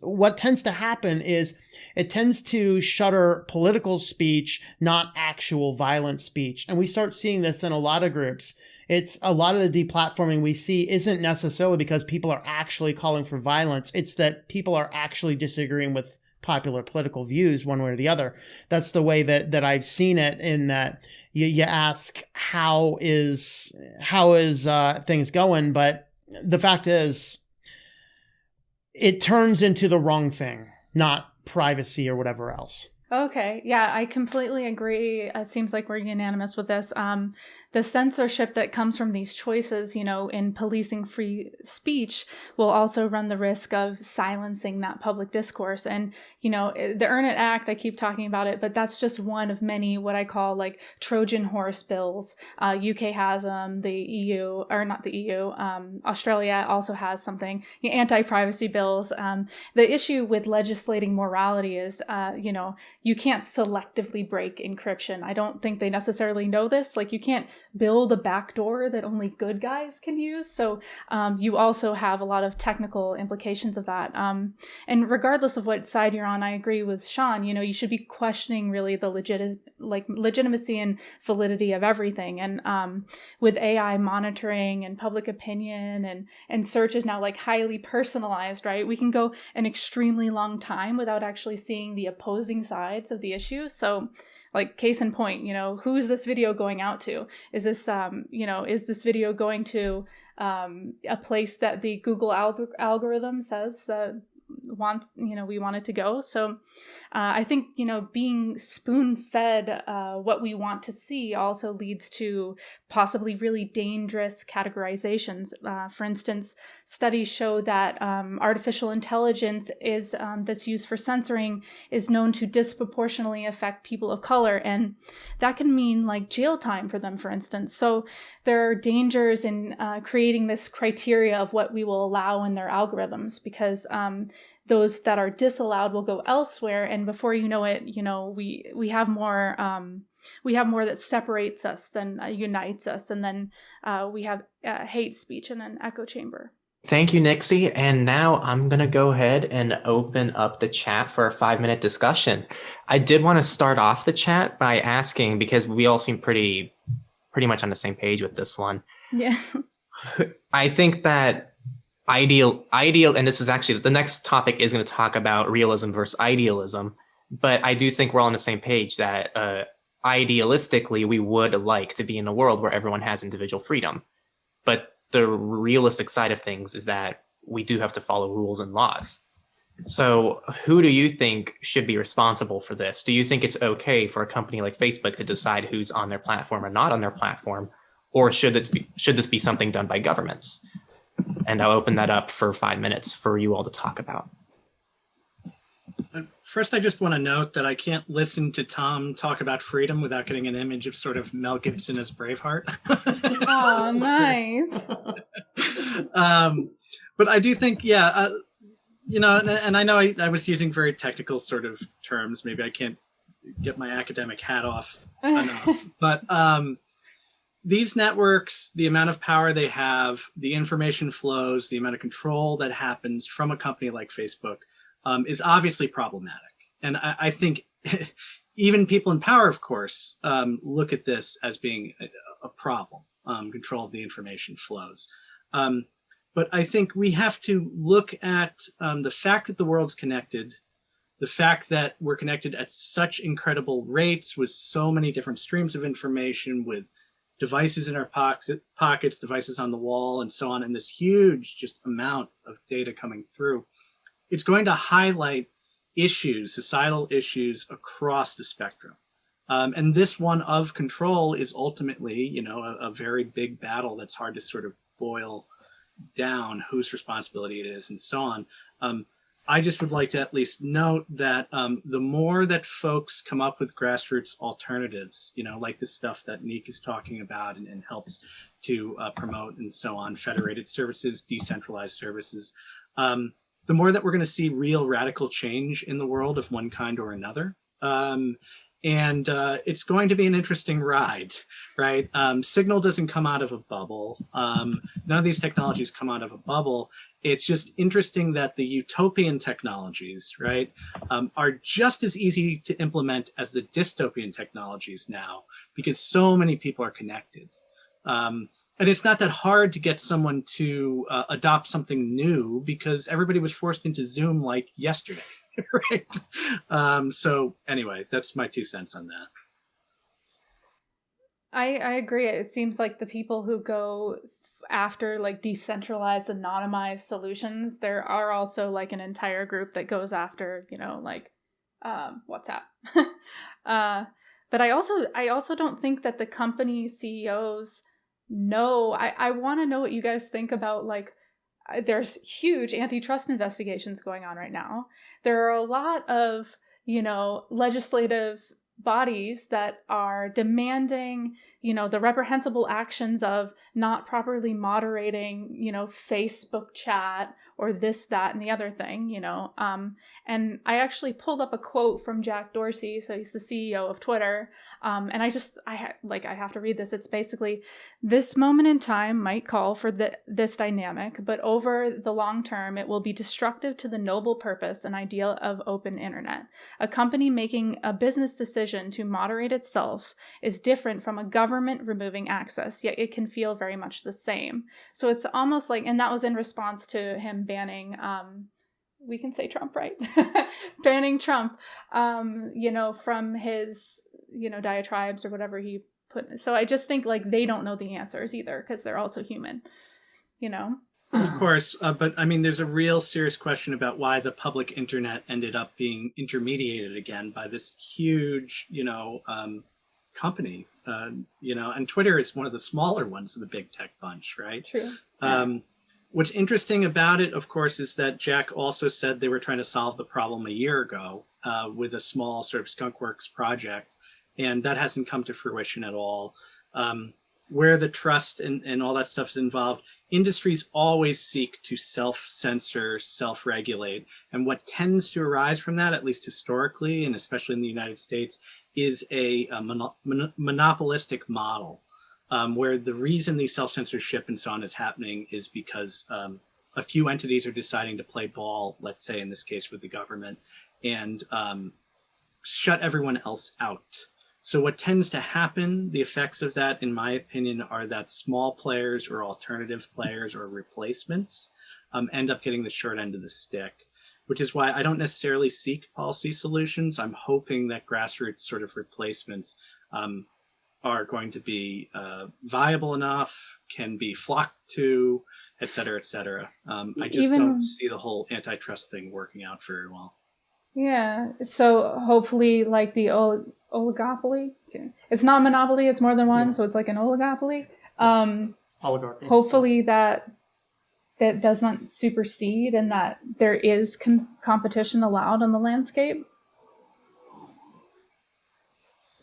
What tends to happen is it tends to shutter political speech, not actual violent speech. And we start seeing this in a lot of groups. It's a lot of the deplatforming we see isn't necessarily because people are actually calling for violence. It's that people are actually disagreeing with popular political views one way or the other. That's the way that I've seen it, in that you ask, how is things going? But the fact is, it turns into the wrong thing, not privacy or whatever else. Okay. Yeah, I completely agree. It seems like we're unanimous with this. The censorship that comes from these choices, in policing free speech will also run the risk of silencing that public discourse. And, the Earn It Act, I keep talking about it, but that's just one of many what I call like Trojan horse bills. UK has them, the EU, or not the EU, Australia also has something, anti-privacy bills. The issue with legislating morality is, you can't selectively break encryption. I don't think they necessarily know this. Like, you can't build a backdoor that only good guys can use. So you also have a lot of technical implications of that. And regardless of what side you're on, I agree with Sean. You should be questioning really the legitimacy and validity of everything. And with AI monitoring and public opinion and search is now like highly personalized, right? We can go an extremely long time without actually seeing the opposing sides of the issue. So, like, case in point, who's this video going out to? Is this, is this video going to a place that the Google algorithm says we want it to go? So I think, being spoon-fed what we want to see also leads to possibly really dangerous categorizations. For instance, studies show that artificial intelligence is that's used for censoring is known to disproportionately affect people of color, and that can mean like jail time for them, for instance. So there are dangers in creating this criteria of what we will allow in their algorithms, because those that are disallowed will go elsewhere, and before you know it, we have more that separates us than unites us, and then we have hate speech in an echo chamber. Thank you, Nixie. And now I'm going to go ahead and open up the chat for a 5-minute discussion. I did want to start off the chat by asking, because we all seem pretty much on the same page with this one. Yeah. I think that ideal, and this is actually, the next topic is going to talk about realism versus idealism, but I do think we're all on the same page that idealistically, we would like to be in a world where everyone has individual freedom. But the realistic side of things is that we do have to follow rules and laws. So who do you think should be responsible for this? Do you think it's okay for a company like Facebook to decide who's on their platform or not on their platform? Or should this be something done by governments? And I'll open that up for 5 minutes for you all to talk about. First, I just want to note that I can't listen to Tom talk about freedom without getting an image of sort of Mel Gibson as Braveheart. Oh, nice. But I do think, and I know I was using very technical sort of terms. Maybe I can't get my academic hat off enough. But these networks, the amount of power they have, the information flows, the amount of control that happens from a company like Facebook is obviously problematic. And I think even people in power, of course, look at this as being a problem, control of the information flows. But I think we have to look at the fact that the world's connected, the fact that we're connected at such incredible rates with so many different streams of information, with devices in our pockets, devices on the wall, and so on, and this huge just amount of data coming through. It's going to highlight issues, societal issues across the spectrum. And this one of control is ultimately, a very big battle that's hard to sort of boil down whose responsibility it is and so on. I just would like to at least note that the more that folks come up with grassroots alternatives, like the stuff that Niek is talking about and helps to promote and so on, federated services, decentralized services, the more that we're going to see real radical change in the world of one kind or another. And it's going to be an interesting ride, right? Signal doesn't come out of a bubble. None of these technologies come out of a bubble. It's just interesting that the utopian technologies, right, are just as easy to implement as the dystopian technologies now, because so many people are connected. And it's not that hard to get someone to adopt something new, because everybody was forced into Zoom like yesterday, right? So anyway, that's my 2 cents on that. I agree. It seems like the people who go after like decentralized, anonymized solutions, there are also like an entire group that goes after, like WhatsApp. But I also don't think that the company CEOs know. I want to know what you guys think about, like, there's huge antitrust investigations going on right now. There are a lot of, legislative bodies that are demanding, the reprehensible actions of not properly moderating, Facebook chat or this, that, and the other thing, and I actually pulled up a quote from Jack Dorsey. So he's the CEO of Twitter. And I have to read this. It's basically, this moment in time might call for this dynamic, but over the long term, it will be destructive to the noble purpose and ideal of open internet. A company making a business decision to moderate itself is different from a government removing access, yet it can feel very much the same. So it's almost like, and that was in response to him banning, we can say Trump, right? Banning Trump, from his, diatribes or whatever he put. So I just think like they don't know the answers either, because they're also human, Of course, but I mean, there's a real serious question about why the public internet ended up being intermediated again by this huge, company, and Twitter is one of the smaller ones of the big tech bunch, right? True. What's interesting about it, of course, is that Jack also said they were trying to solve the problem a year ago with a small sort of skunkworks project, and that hasn't come to fruition at all. Where the trust and all that stuff is involved, industries always seek to self-censor, self-regulate. And what tends to arise from that, at least historically, and especially in the United States, is a monopolistic model. Where the reason these self-censorship and so on is happening is because a few entities are deciding to play ball, let's say in this case with the government, and shut everyone else out. So what tends to happen, the effects of that, in my opinion, are that small players or alternative players or replacements end up getting the short end of the stick, which is why I don't necessarily seek policy solutions. I'm hoping that grassroots sort of replacements are going to be viable enough, can be flocked to, et cetera, et cetera. I just don't see the whole antitrust thing working out very well. Yeah, so hopefully like the oligopoly, it's not monopoly, it's more than one, so it's like an oligopoly. Oligarchy. Hopefully that does not supersede and that there is competition allowed on the landscape.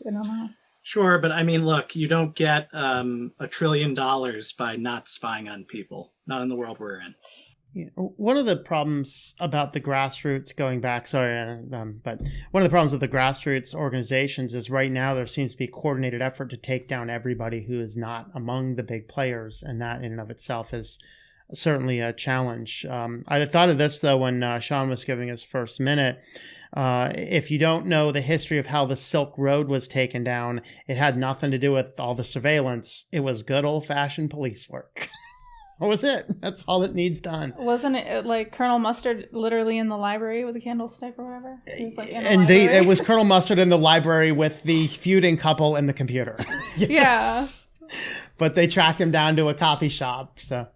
I don't know. Sure, but I mean, look, you don't get $1 trillion by not spying on people, not in the world we're in. Yeah. One of the problems about the grassroots but one of the problems with the grassroots organizations is right now there seems to be a coordinated effort to take down everybody who is not among the big players. And that in and of itself is certainly a challenge. I thought of this though when Sean was giving his first minute. If you don't know the history of how the Silk Road was taken down, it had nothing to do with all the surveillance. It was good old-fashioned police work. What was it? That's all it needs done. Wasn't it like Colonel Mustard literally in the library with a candlestick or whatever? He was, like, in the Indeed, library. it was Colonel Mustard in the library with the feuding couple and the computer. Yes. Yeah. But they tracked him down to a coffee shop. So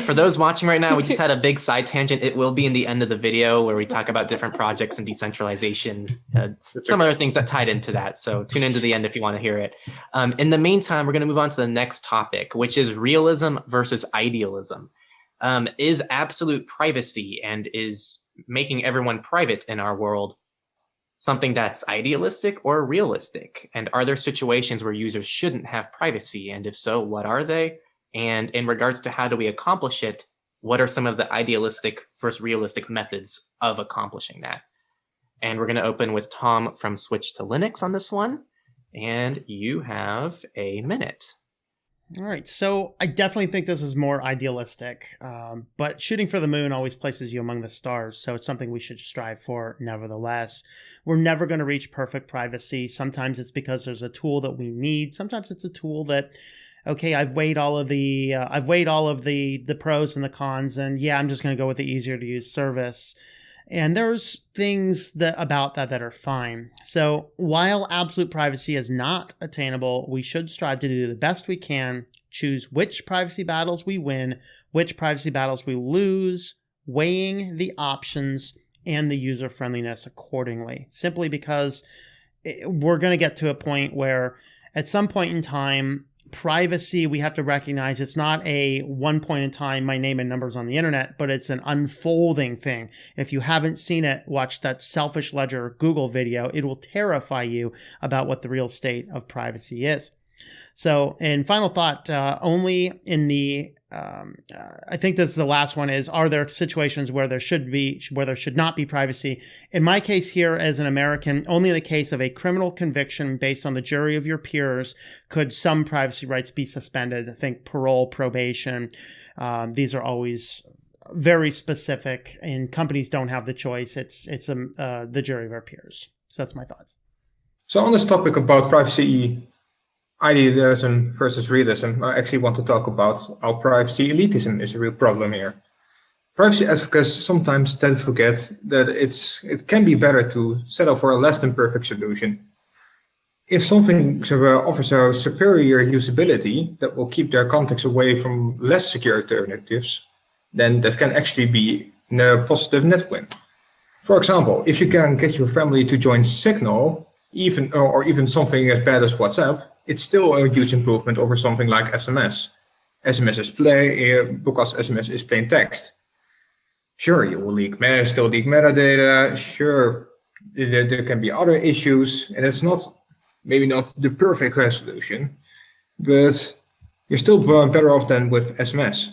for those watching right now, we just had a big side tangent. It will be in the end of the video where we talk about different projects and decentralization, some other things that tied into that. So tune into the end if you want to hear it. In the meantime, we're going to move on to the next topic, which is realism versus idealism. Is absolute privacy and is making everyone private in our world something that's idealistic or realistic? And are there situations where users shouldn't have privacy? And if so, what are they? And in regards to how do we accomplish it, what are some of the idealistic versus realistic methods of accomplishing that? And we're going to open with Tom from Switch to Linux on this one. And you have a minute. All right. So I definitely think this is more idealistic, but shooting for the moon always places you among the stars. So it's something we should strive for. Nevertheless, we're never going to reach perfect privacy. Sometimes it's because there's a tool that we need. Sometimes it's a tool that, okay, I've weighed all of the pros and the cons, and yeah, I'm just going to go with the easier to use service. And there's things about that are fine. So while absolute privacy is not attainable, we should strive to do the best we can, choose which privacy battles we win, which privacy battles we lose, weighing the options and the user friendliness accordingly. Simply because we're going to get to a point where at some point in time, privacy, we have to recognize it's not a one point in time, my name and numbers on the internet, but it's an unfolding thing. If you haven't seen it, watch that Selfish Ledger Google video. It will terrify you about what the real state of privacy is. So, in final thought, only in the, I think this is the last one is, are there situations where there should not be privacy? In my case here as an American, only in the case of a criminal conviction based on the jury of your peers could some privacy rights be suspended. I think parole, probation, these are always very specific and companies don't have the choice. It's the jury of our peers. So that's my thoughts. So on this topic about privacy, idealism versus realism, I actually want to talk about how privacy elitism is a real problem here. Privacy advocates sometimes tend to forget that it can be better to settle for a less than perfect solution. If something offers a superior usability that will keep their contacts away from less secure alternatives, then that can actually be a positive net win. For example, if you can get your family to join Signal, even something as bad as WhatsApp, it's still a huge improvement over something like SMS. SMS is because SMS is plain text. Sure, you will still leak metadata. Sure, there can be other issues, and it's maybe not the perfect solution, but you're still better off than with SMS.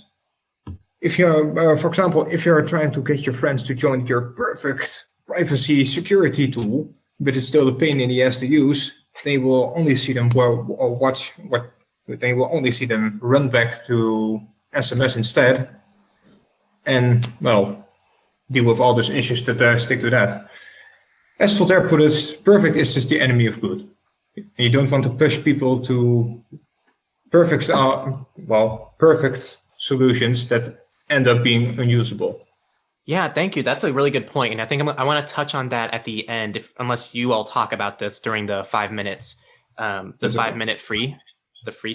If you're, for example, if you're trying to get your friends to join your perfect privacy security tool, but it's still a pain in the ass to use, they will only see them they will only see them run back to SMS instead, and well, deal with all those issues that stick to that. As Voltaire put it, perfect is just the enemy of good. And you don't want to push people to perfect solutions that end up being unusable. Yeah, thank you. That's a really good point. And I think I want to touch on that at the end, unless you all talk about this during the 5 minutes, the 5 minute free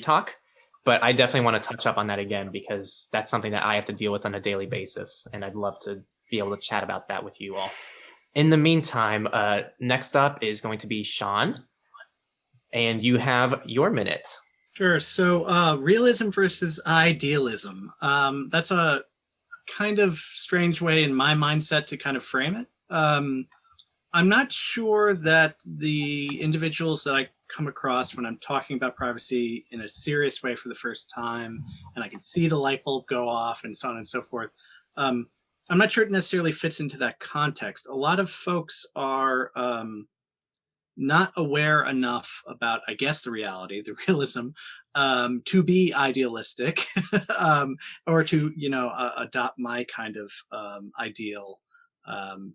talk. But I definitely want to touch up on that again, because that's something that I have to deal with on a daily basis. And I'd love to be able to chat about that with you all. In the meantime, next up is going to be Sean, and you have your minute. Sure. So realism versus idealism. That's a kind of strange way in my mindset to kind of frame it. I'm not sure that the individuals that I come across when I'm talking about privacy in a serious way for the first time, and I can see the light bulb go off and so on and so forth, I'm not sure it necessarily fits into that context. A lot of folks are not aware enough about, I guess, the reality, the realism, to be idealistic, or to, adopt my kind of ideal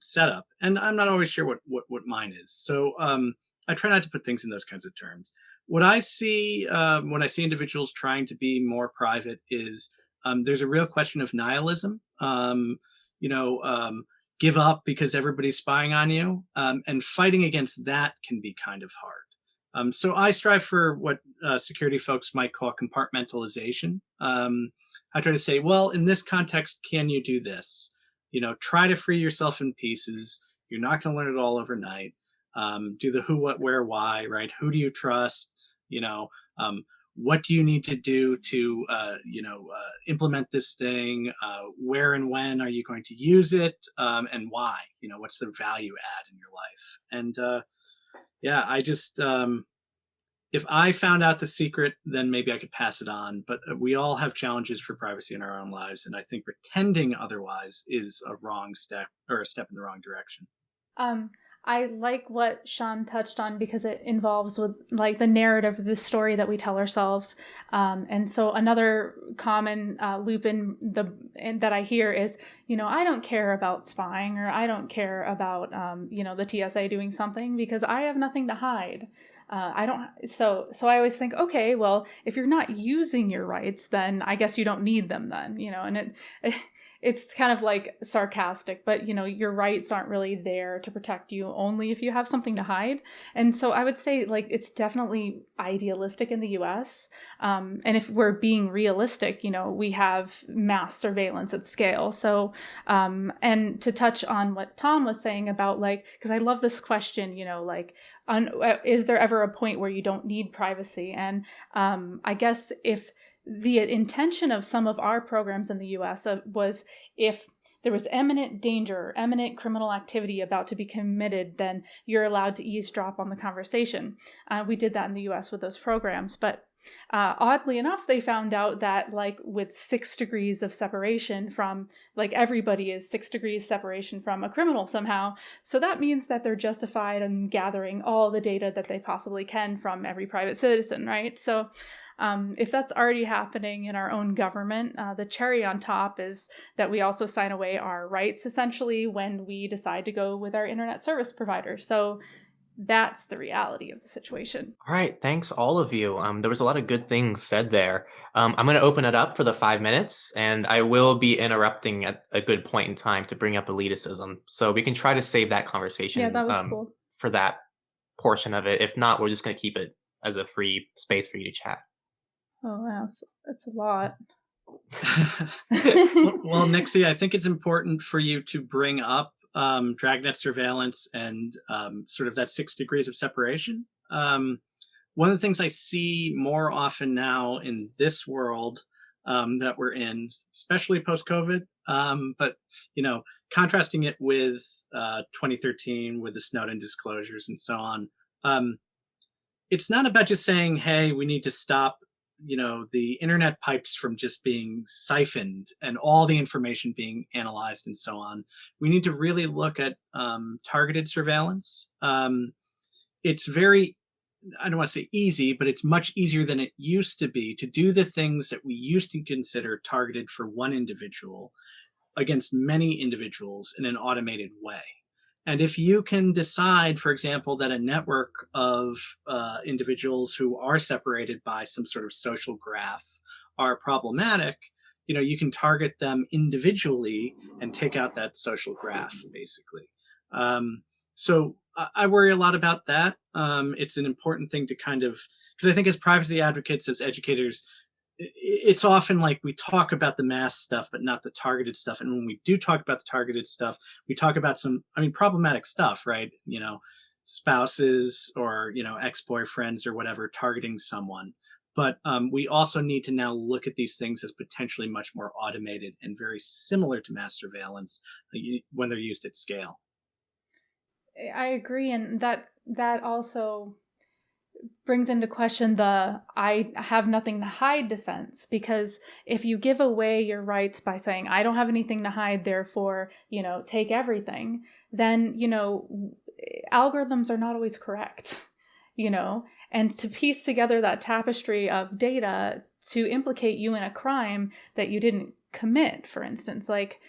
setup. And I'm not always sure what mine is. So I try not to put things in those kinds of terms. What I see when I see individuals trying to be more private is there's a real question of nihilism. You know, give up because everybody's spying on you, and fighting against that can be kind of hard. So I strive for what security folks might call compartmentalization. I try to say, well, in this context, can you do this? Try to free yourself in pieces. You're not going to learn it all overnight. Do the who, what, where, why, right? Who do you trust? What do you need to do to, implement this thing? Where and when are you going to use it? And why? What's the value add in your life? And I just, if I found out the secret, then maybe I could pass it on. But we all have challenges for privacy in our own lives. And I think pretending otherwise is a wrong step, or a step in the wrong direction. I like what Sean touched on because it involves with like the narrative of the story that we tell ourselves. And so another common loop that I hear is, I don't care about spying, or I don't care about, the TSA doing something because I have nothing to hide. So I always think, okay, well, if you're not using your rights, then I guess you don't need them then, and it's kind of like sarcastic, but your rights aren't really there to protect you only if you have something to hide. And so I would say like it's definitely idealistic in the US. And if we're being realistic, we have mass surveillance at scale. So and to touch on what Tom was saying about like, because I love this question, is there ever a point where you don't need privacy? And I guess if the intention of some of our programs in the US was if there was imminent danger, imminent criminal activity about to be committed, then you're allowed to eavesdrop on the conversation. We did that in the US with those programs. But oddly enough, they found out that like with 6 degrees of separation from, like everybody is 6 degrees separation from a criminal somehow. So that means that they're justified in gathering all the data that they possibly can from every private citizen, right? So if that's already happening in our own government, the cherry on top is that we also sign away our rights essentially when we decide to go with our internet service provider. So that's the reality of the situation. All right, thanks all of you. There was a lot of good things said there. I'm going to open it up for the 5 minutes, and I will be interrupting at a good point in time to bring up elitism. So we can try to save that conversation Yeah, that was cool. for that portion of it. If not, we're just going to keep it as a free space for you to chat. Oh, wow, that's a lot. Well, Nixie, I think it's important for you to bring up dragnet surveillance and sort of that 6 degrees of separation. One of the things I see more often now in this world that we're in, especially post-COVID, but contrasting it with 2013 with the Snowden disclosures and so on, it's not about just saying, hey, we need to stop the internet pipes from just being siphoned and all the information being analyzed and so on. We need to really look at targeted surveillance. It's very, I don't want to say easy, but it's much easier than it used to be to do the things that we used to consider targeted for one individual against many individuals in an automated way. And if you can decide, for example, that a network of individuals who are separated by some sort of social graph are problematic, you can target them individually and take out that social graph, basically. So I worry a lot about that. It's an important thing to kind of, because I think as privacy advocates, as educators, it's often like we talk about the mass stuff, but not the targeted stuff. And when we do talk about the targeted stuff, we talk about some, problematic stuff, right? Spouses or, ex-boyfriends or whatever targeting someone. But we also need to now look at these things as potentially much more automated and very similar to mass surveillance when they're used at scale. I agree. And that also brings into question the I have nothing to hide defense, because if you give away your rights by saying I don't have anything to hide, therefore, take everything, then, algorithms are not always correct, and to piece together that tapestry of data to implicate you in a crime that you didn't commit, for instance, like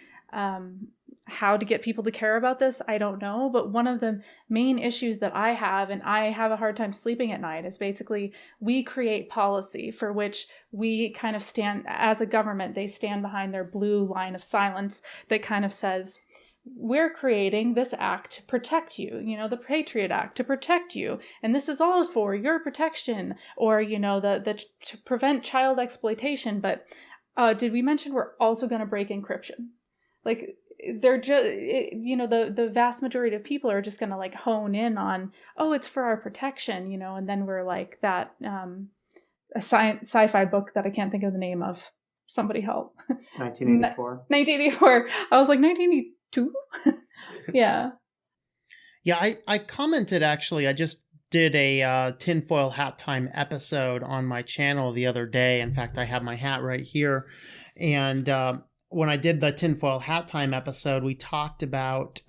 how to get people to care about this, I don't know. But one of the main issues that I have, and I have a hard time sleeping at night, is basically we create policy for which we kind of stand, as a government, they stand behind their blue line of silence that kind of says, we're creating this act to protect you, the Patriot Act to protect you. And this is all for your protection, or, the to prevent child exploitation. But did we mention we're also going to break encryption? Like, they're just, the vast majority of people are just going to like hone in on, oh, it's for our protection, and then we're like that a sci-fi book that I can't think of the name of. Somebody help. 1984. 1984. I was like 1982. Yeah. Yeah, I commented, actually. I just did a tinfoil hat time episode on my channel the other day. In fact, I have my hat right here. And when I did the tinfoil hat time episode, we talked about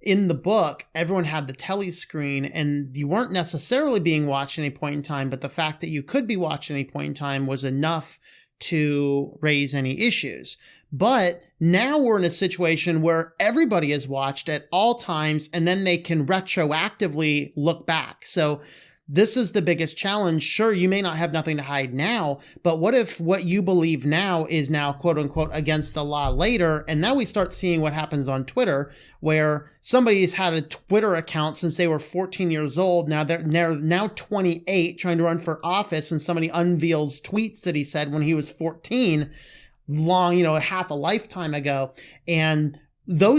in the book, everyone had the telly screen and you weren't necessarily being watched at any point in time, but the fact that you could be watched at any point in time was enough to raise any issues. But now we're in a situation where everybody is watched at all times, and then they can retroactively look back. So this is the biggest challenge. Sure, you may not have nothing to hide now, but what if what you believe now is now, quote unquote, against the law later? And now we start seeing what happens on Twitter, where somebody's had a Twitter account since they were 14 years old. Now they're now 28, trying to run for office, and somebody unveils tweets that he said when he was 14, long, half a lifetime ago. And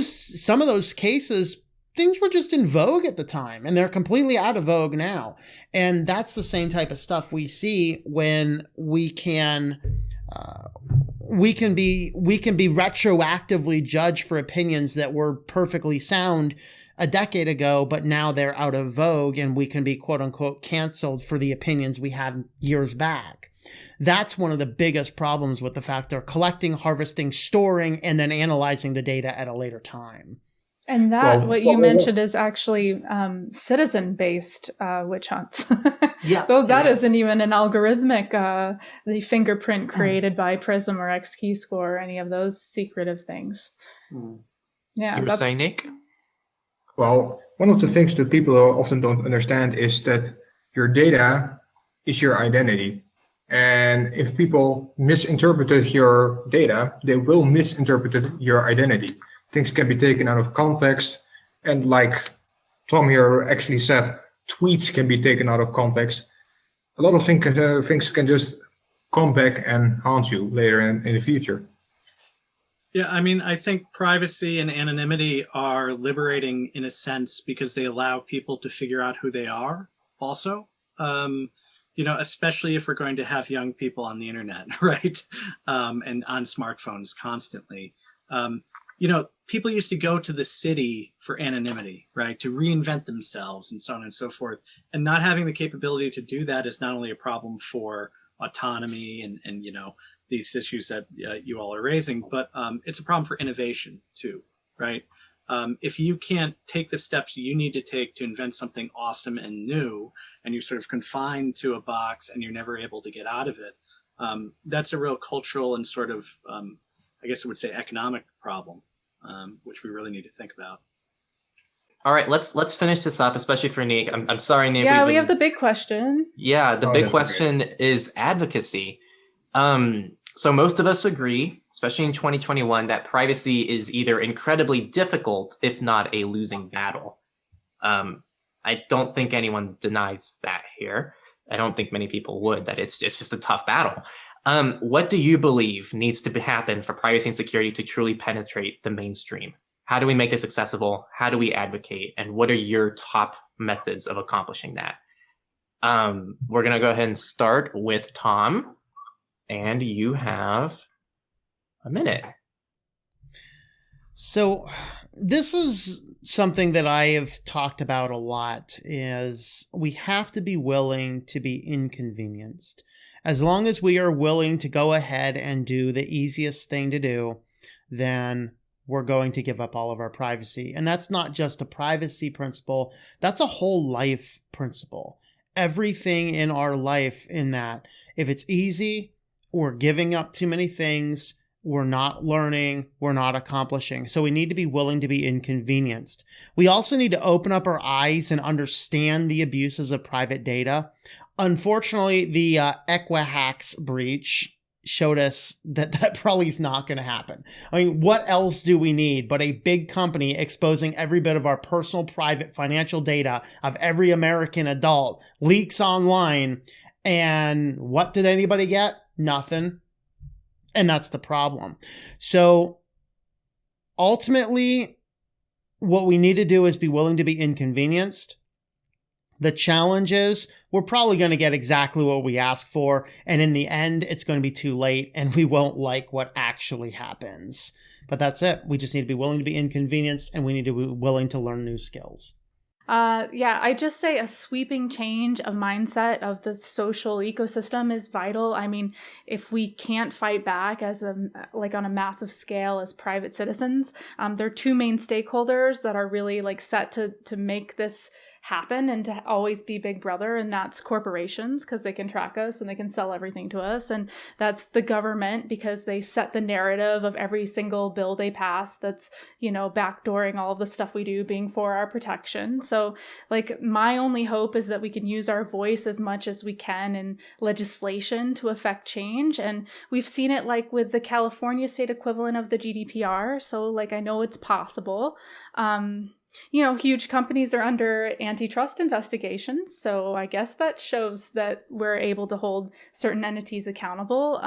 some of those cases, things were just in vogue at the time, and they're completely out of vogue now. And that's the same type of stuff we see when we can be retroactively judged for opinions that were perfectly sound a decade ago, but now they're out of vogue, and we can be, quote unquote, canceled for the opinions we had years back. That's one of the biggest problems with the fact they're collecting, harvesting, storing, and then analyzing the data at a later time. And that, what you mentioned, is actually citizen-based witch hunts. Yeah. Though that isn't even an algorithmic, the fingerprint created by Prism or XKeyscore or any of those secretive things. Yeah. You were saying, Nick? Well, one of the things that people often don't understand is that your data is your identity. And if people misinterpreted your data, they will misinterpret your identity. Things can be taken out of context. And like Tom here actually said, tweets can be taken out of context. A lot of things can just come back and haunt you later in the future. Yeah, I mean, I think privacy and anonymity are liberating in a sense because they allow people to figure out who they are also. Especially if we're going to have young people on the internet, right? And on smartphones constantly. People used to go to the city for anonymity, right? To reinvent themselves and so on and so forth. And not having the capability to do that is not only a problem for autonomy and these issues that you all are raising, but it's a problem for innovation too, right? If you can't take the steps you need to take to invent something awesome and new, and you're sort of confined to a box and you're never able to get out of it, that's a real cultural and sort of, I guess I would say, economic problem, which we really need to think about. All right, let's finish this up, especially for Niek. I'm sorry, Niek. Yeah, we have the big question. Yeah, the big question is advocacy. So most of us agree, especially in 2021, that privacy is either incredibly difficult, if not a losing battle. I don't think anyone denies that here. I don't think many people would, that it's just a tough battle. What do you believe needs to happen for privacy and security to truly penetrate the mainstream? How do we make this accessible? How do we advocate? And what are your top methods of accomplishing that? We're going to go ahead and start with Tom. And you have a minute. So this is something that I have talked about a lot, is we have to be willing to be inconvenienced. As long as we are willing to go ahead and do the easiest thing to do, then we're going to give up all of our privacy. And that's not just a privacy principle, that's a whole life principle. Everything in our life in that, if it's easy, we're giving up too many things, we're not learning, we're not accomplishing. So we need to be willing to be inconvenienced. We also need to open up our eyes and understand the abuses of private data. Unfortunately, the Equifax breach showed us that that probably is not going to happen. I mean, what else do we need but a big company exposing every bit of our personal, private, financial data of every American adult, leaks online, and what did anybody get? Nothing. And that's the problem. So ultimately, what we need to do is be willing to be inconvenienced. The challenge is we're probably going to get exactly what we ask for. And in the end, it's going to be too late and we won't like what actually happens. But that's it. We just need to be willing to be inconvenienced and we need to be willing to learn new skills. Yeah, I just say a sweeping change of mindset of the social ecosystem is vital. I mean, if we can't fight back as on a massive scale as private citizens, there are two main stakeholders that are really set to make this happen and to always be big brother, and that's corporations because they can track us and they can sell everything to us, and that's the government because they set the narrative of every single bill they pass that's backdooring all of the stuff we do being for our protection. So my only hope is that we can use our voice as much as we can in legislation to affect change, and we've seen it with the California state equivalent of the GDPR. So I know it's possible. Huge companies are under antitrust investigations. So I guess that shows that we're able to hold certain entities accountable.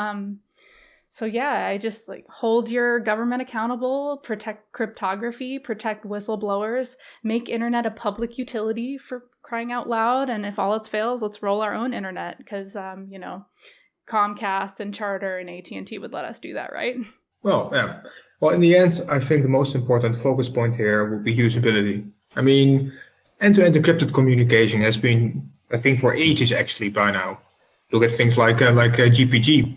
So yeah, I just hold your government accountable, protect cryptography, protect whistleblowers, make internet a public utility for crying out loud. And if all else fails, let's roll our own internet because, Comcast and Charter and AT&T would let us do that, right? Well, yeah. Well, in the end, I think the most important focus point here would be usability. I mean, end-to-end encrypted communication has been a thing for ages, actually, by now. Look at things like GPG.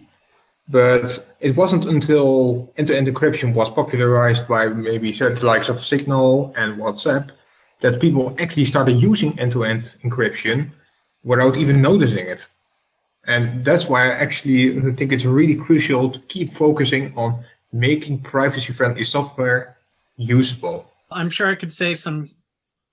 But it wasn't until end-to-end encryption was popularized by maybe certain likes of Signal and WhatsApp that people actually started using end-to-end encryption without even noticing it. And that's why I actually think it's really crucial to keep focusing on making privacy-friendly software usable. I'm sure I could say some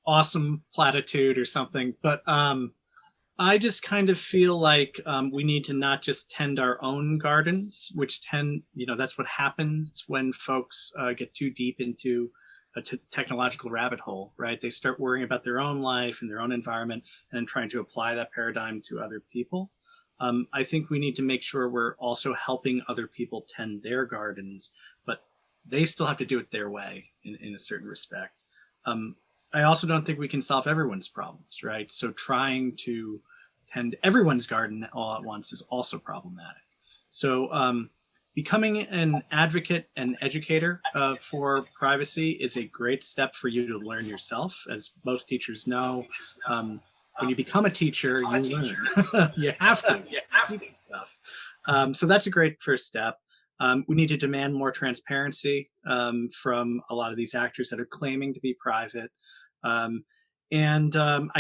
awesome platitude or something, but I just kind of feel like we need to not just tend our own gardens, which that's what happens when folks get too deep into a technological rabbit hole, right? They start worrying about their own life and their own environment and then trying to apply that paradigm to other people. I think we need to make sure we're also helping other people tend their gardens, but they still have to do it their way in a certain respect. I also don't think we can solve everyone's problems, right? So trying to tend everyone's garden all at once is also problematic. So becoming an advocate and educator for privacy is a great step for you to learn yourself. As most teachers know, when you become a teacher, you learn. You have to. So that's a great first step. We need to demand more transparency from a lot of these actors that are claiming to be private. I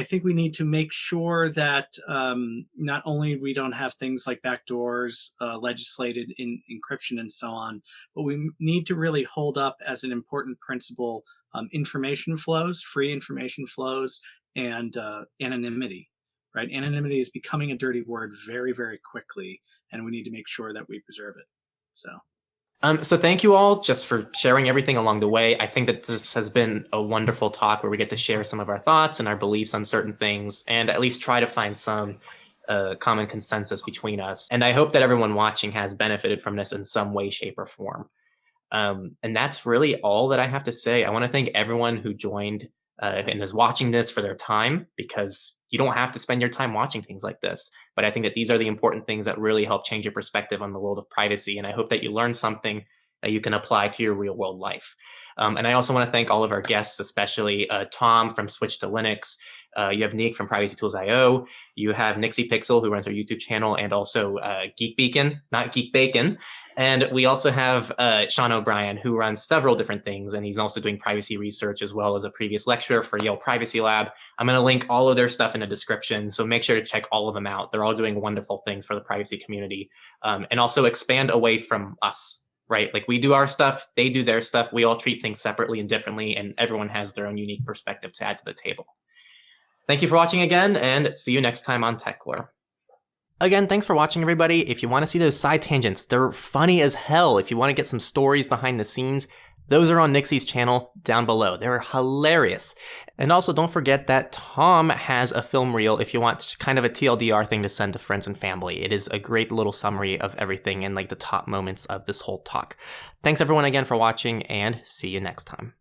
think we need to make sure that not only we don't have things like backdoors legislated in encryption and so on, but we need to really hold up as an important principle information flows, free information flows, and anonymity, right? Anonymity is becoming a dirty word very, very quickly, and we need to make sure that we preserve it. So thank you all just for sharing everything along the way. I think that this has been a wonderful talk where we get to share some of our thoughts and our beliefs on certain things and at least try to find some common consensus between us. And I hope that everyone watching has benefited from this in some way, shape, or form. And that's really all that I have to say. I want to thank everyone who joined and is watching this for their time, because you don't have to spend your time watching things like this. But I think that these are the important things that really help change your perspective on the world of privacy. And I hope that you learned something that you can apply to your real world life. And I also want to thank all of our guests, especially Tom from Switch to Linux. You have Niek from Privacy Tools.io. You have Nixie Pixel, who runs our YouTube channel, and also Geek Beacon, not Geek Bacon. And we also have Sean O'Brien, who runs several different things, and he's also doing privacy research as well as a previous lecturer for Yale Privacy Lab. I'm going to link all of their stuff in the description, so make sure to check all of them out. They're all doing wonderful things for the privacy community, and also expand away from us. Right? Like we do our stuff, they do their stuff. We all treat things separately and differently, and everyone has their own unique perspective to add to the table. Thank you for watching again, and see you next time on Techlore. Again, thanks for watching, everybody. If you want to see those side tangents, they're funny as hell. If you want to get some stories behind the scenes, those are on Nixie's channel down below. They're hilarious. And also don't forget that Tom has a film reel if you want kind of a TLDR thing to send to friends and family. It is a great little summary of everything and like the top moments of this whole talk. Thanks everyone again for watching, and see you next time.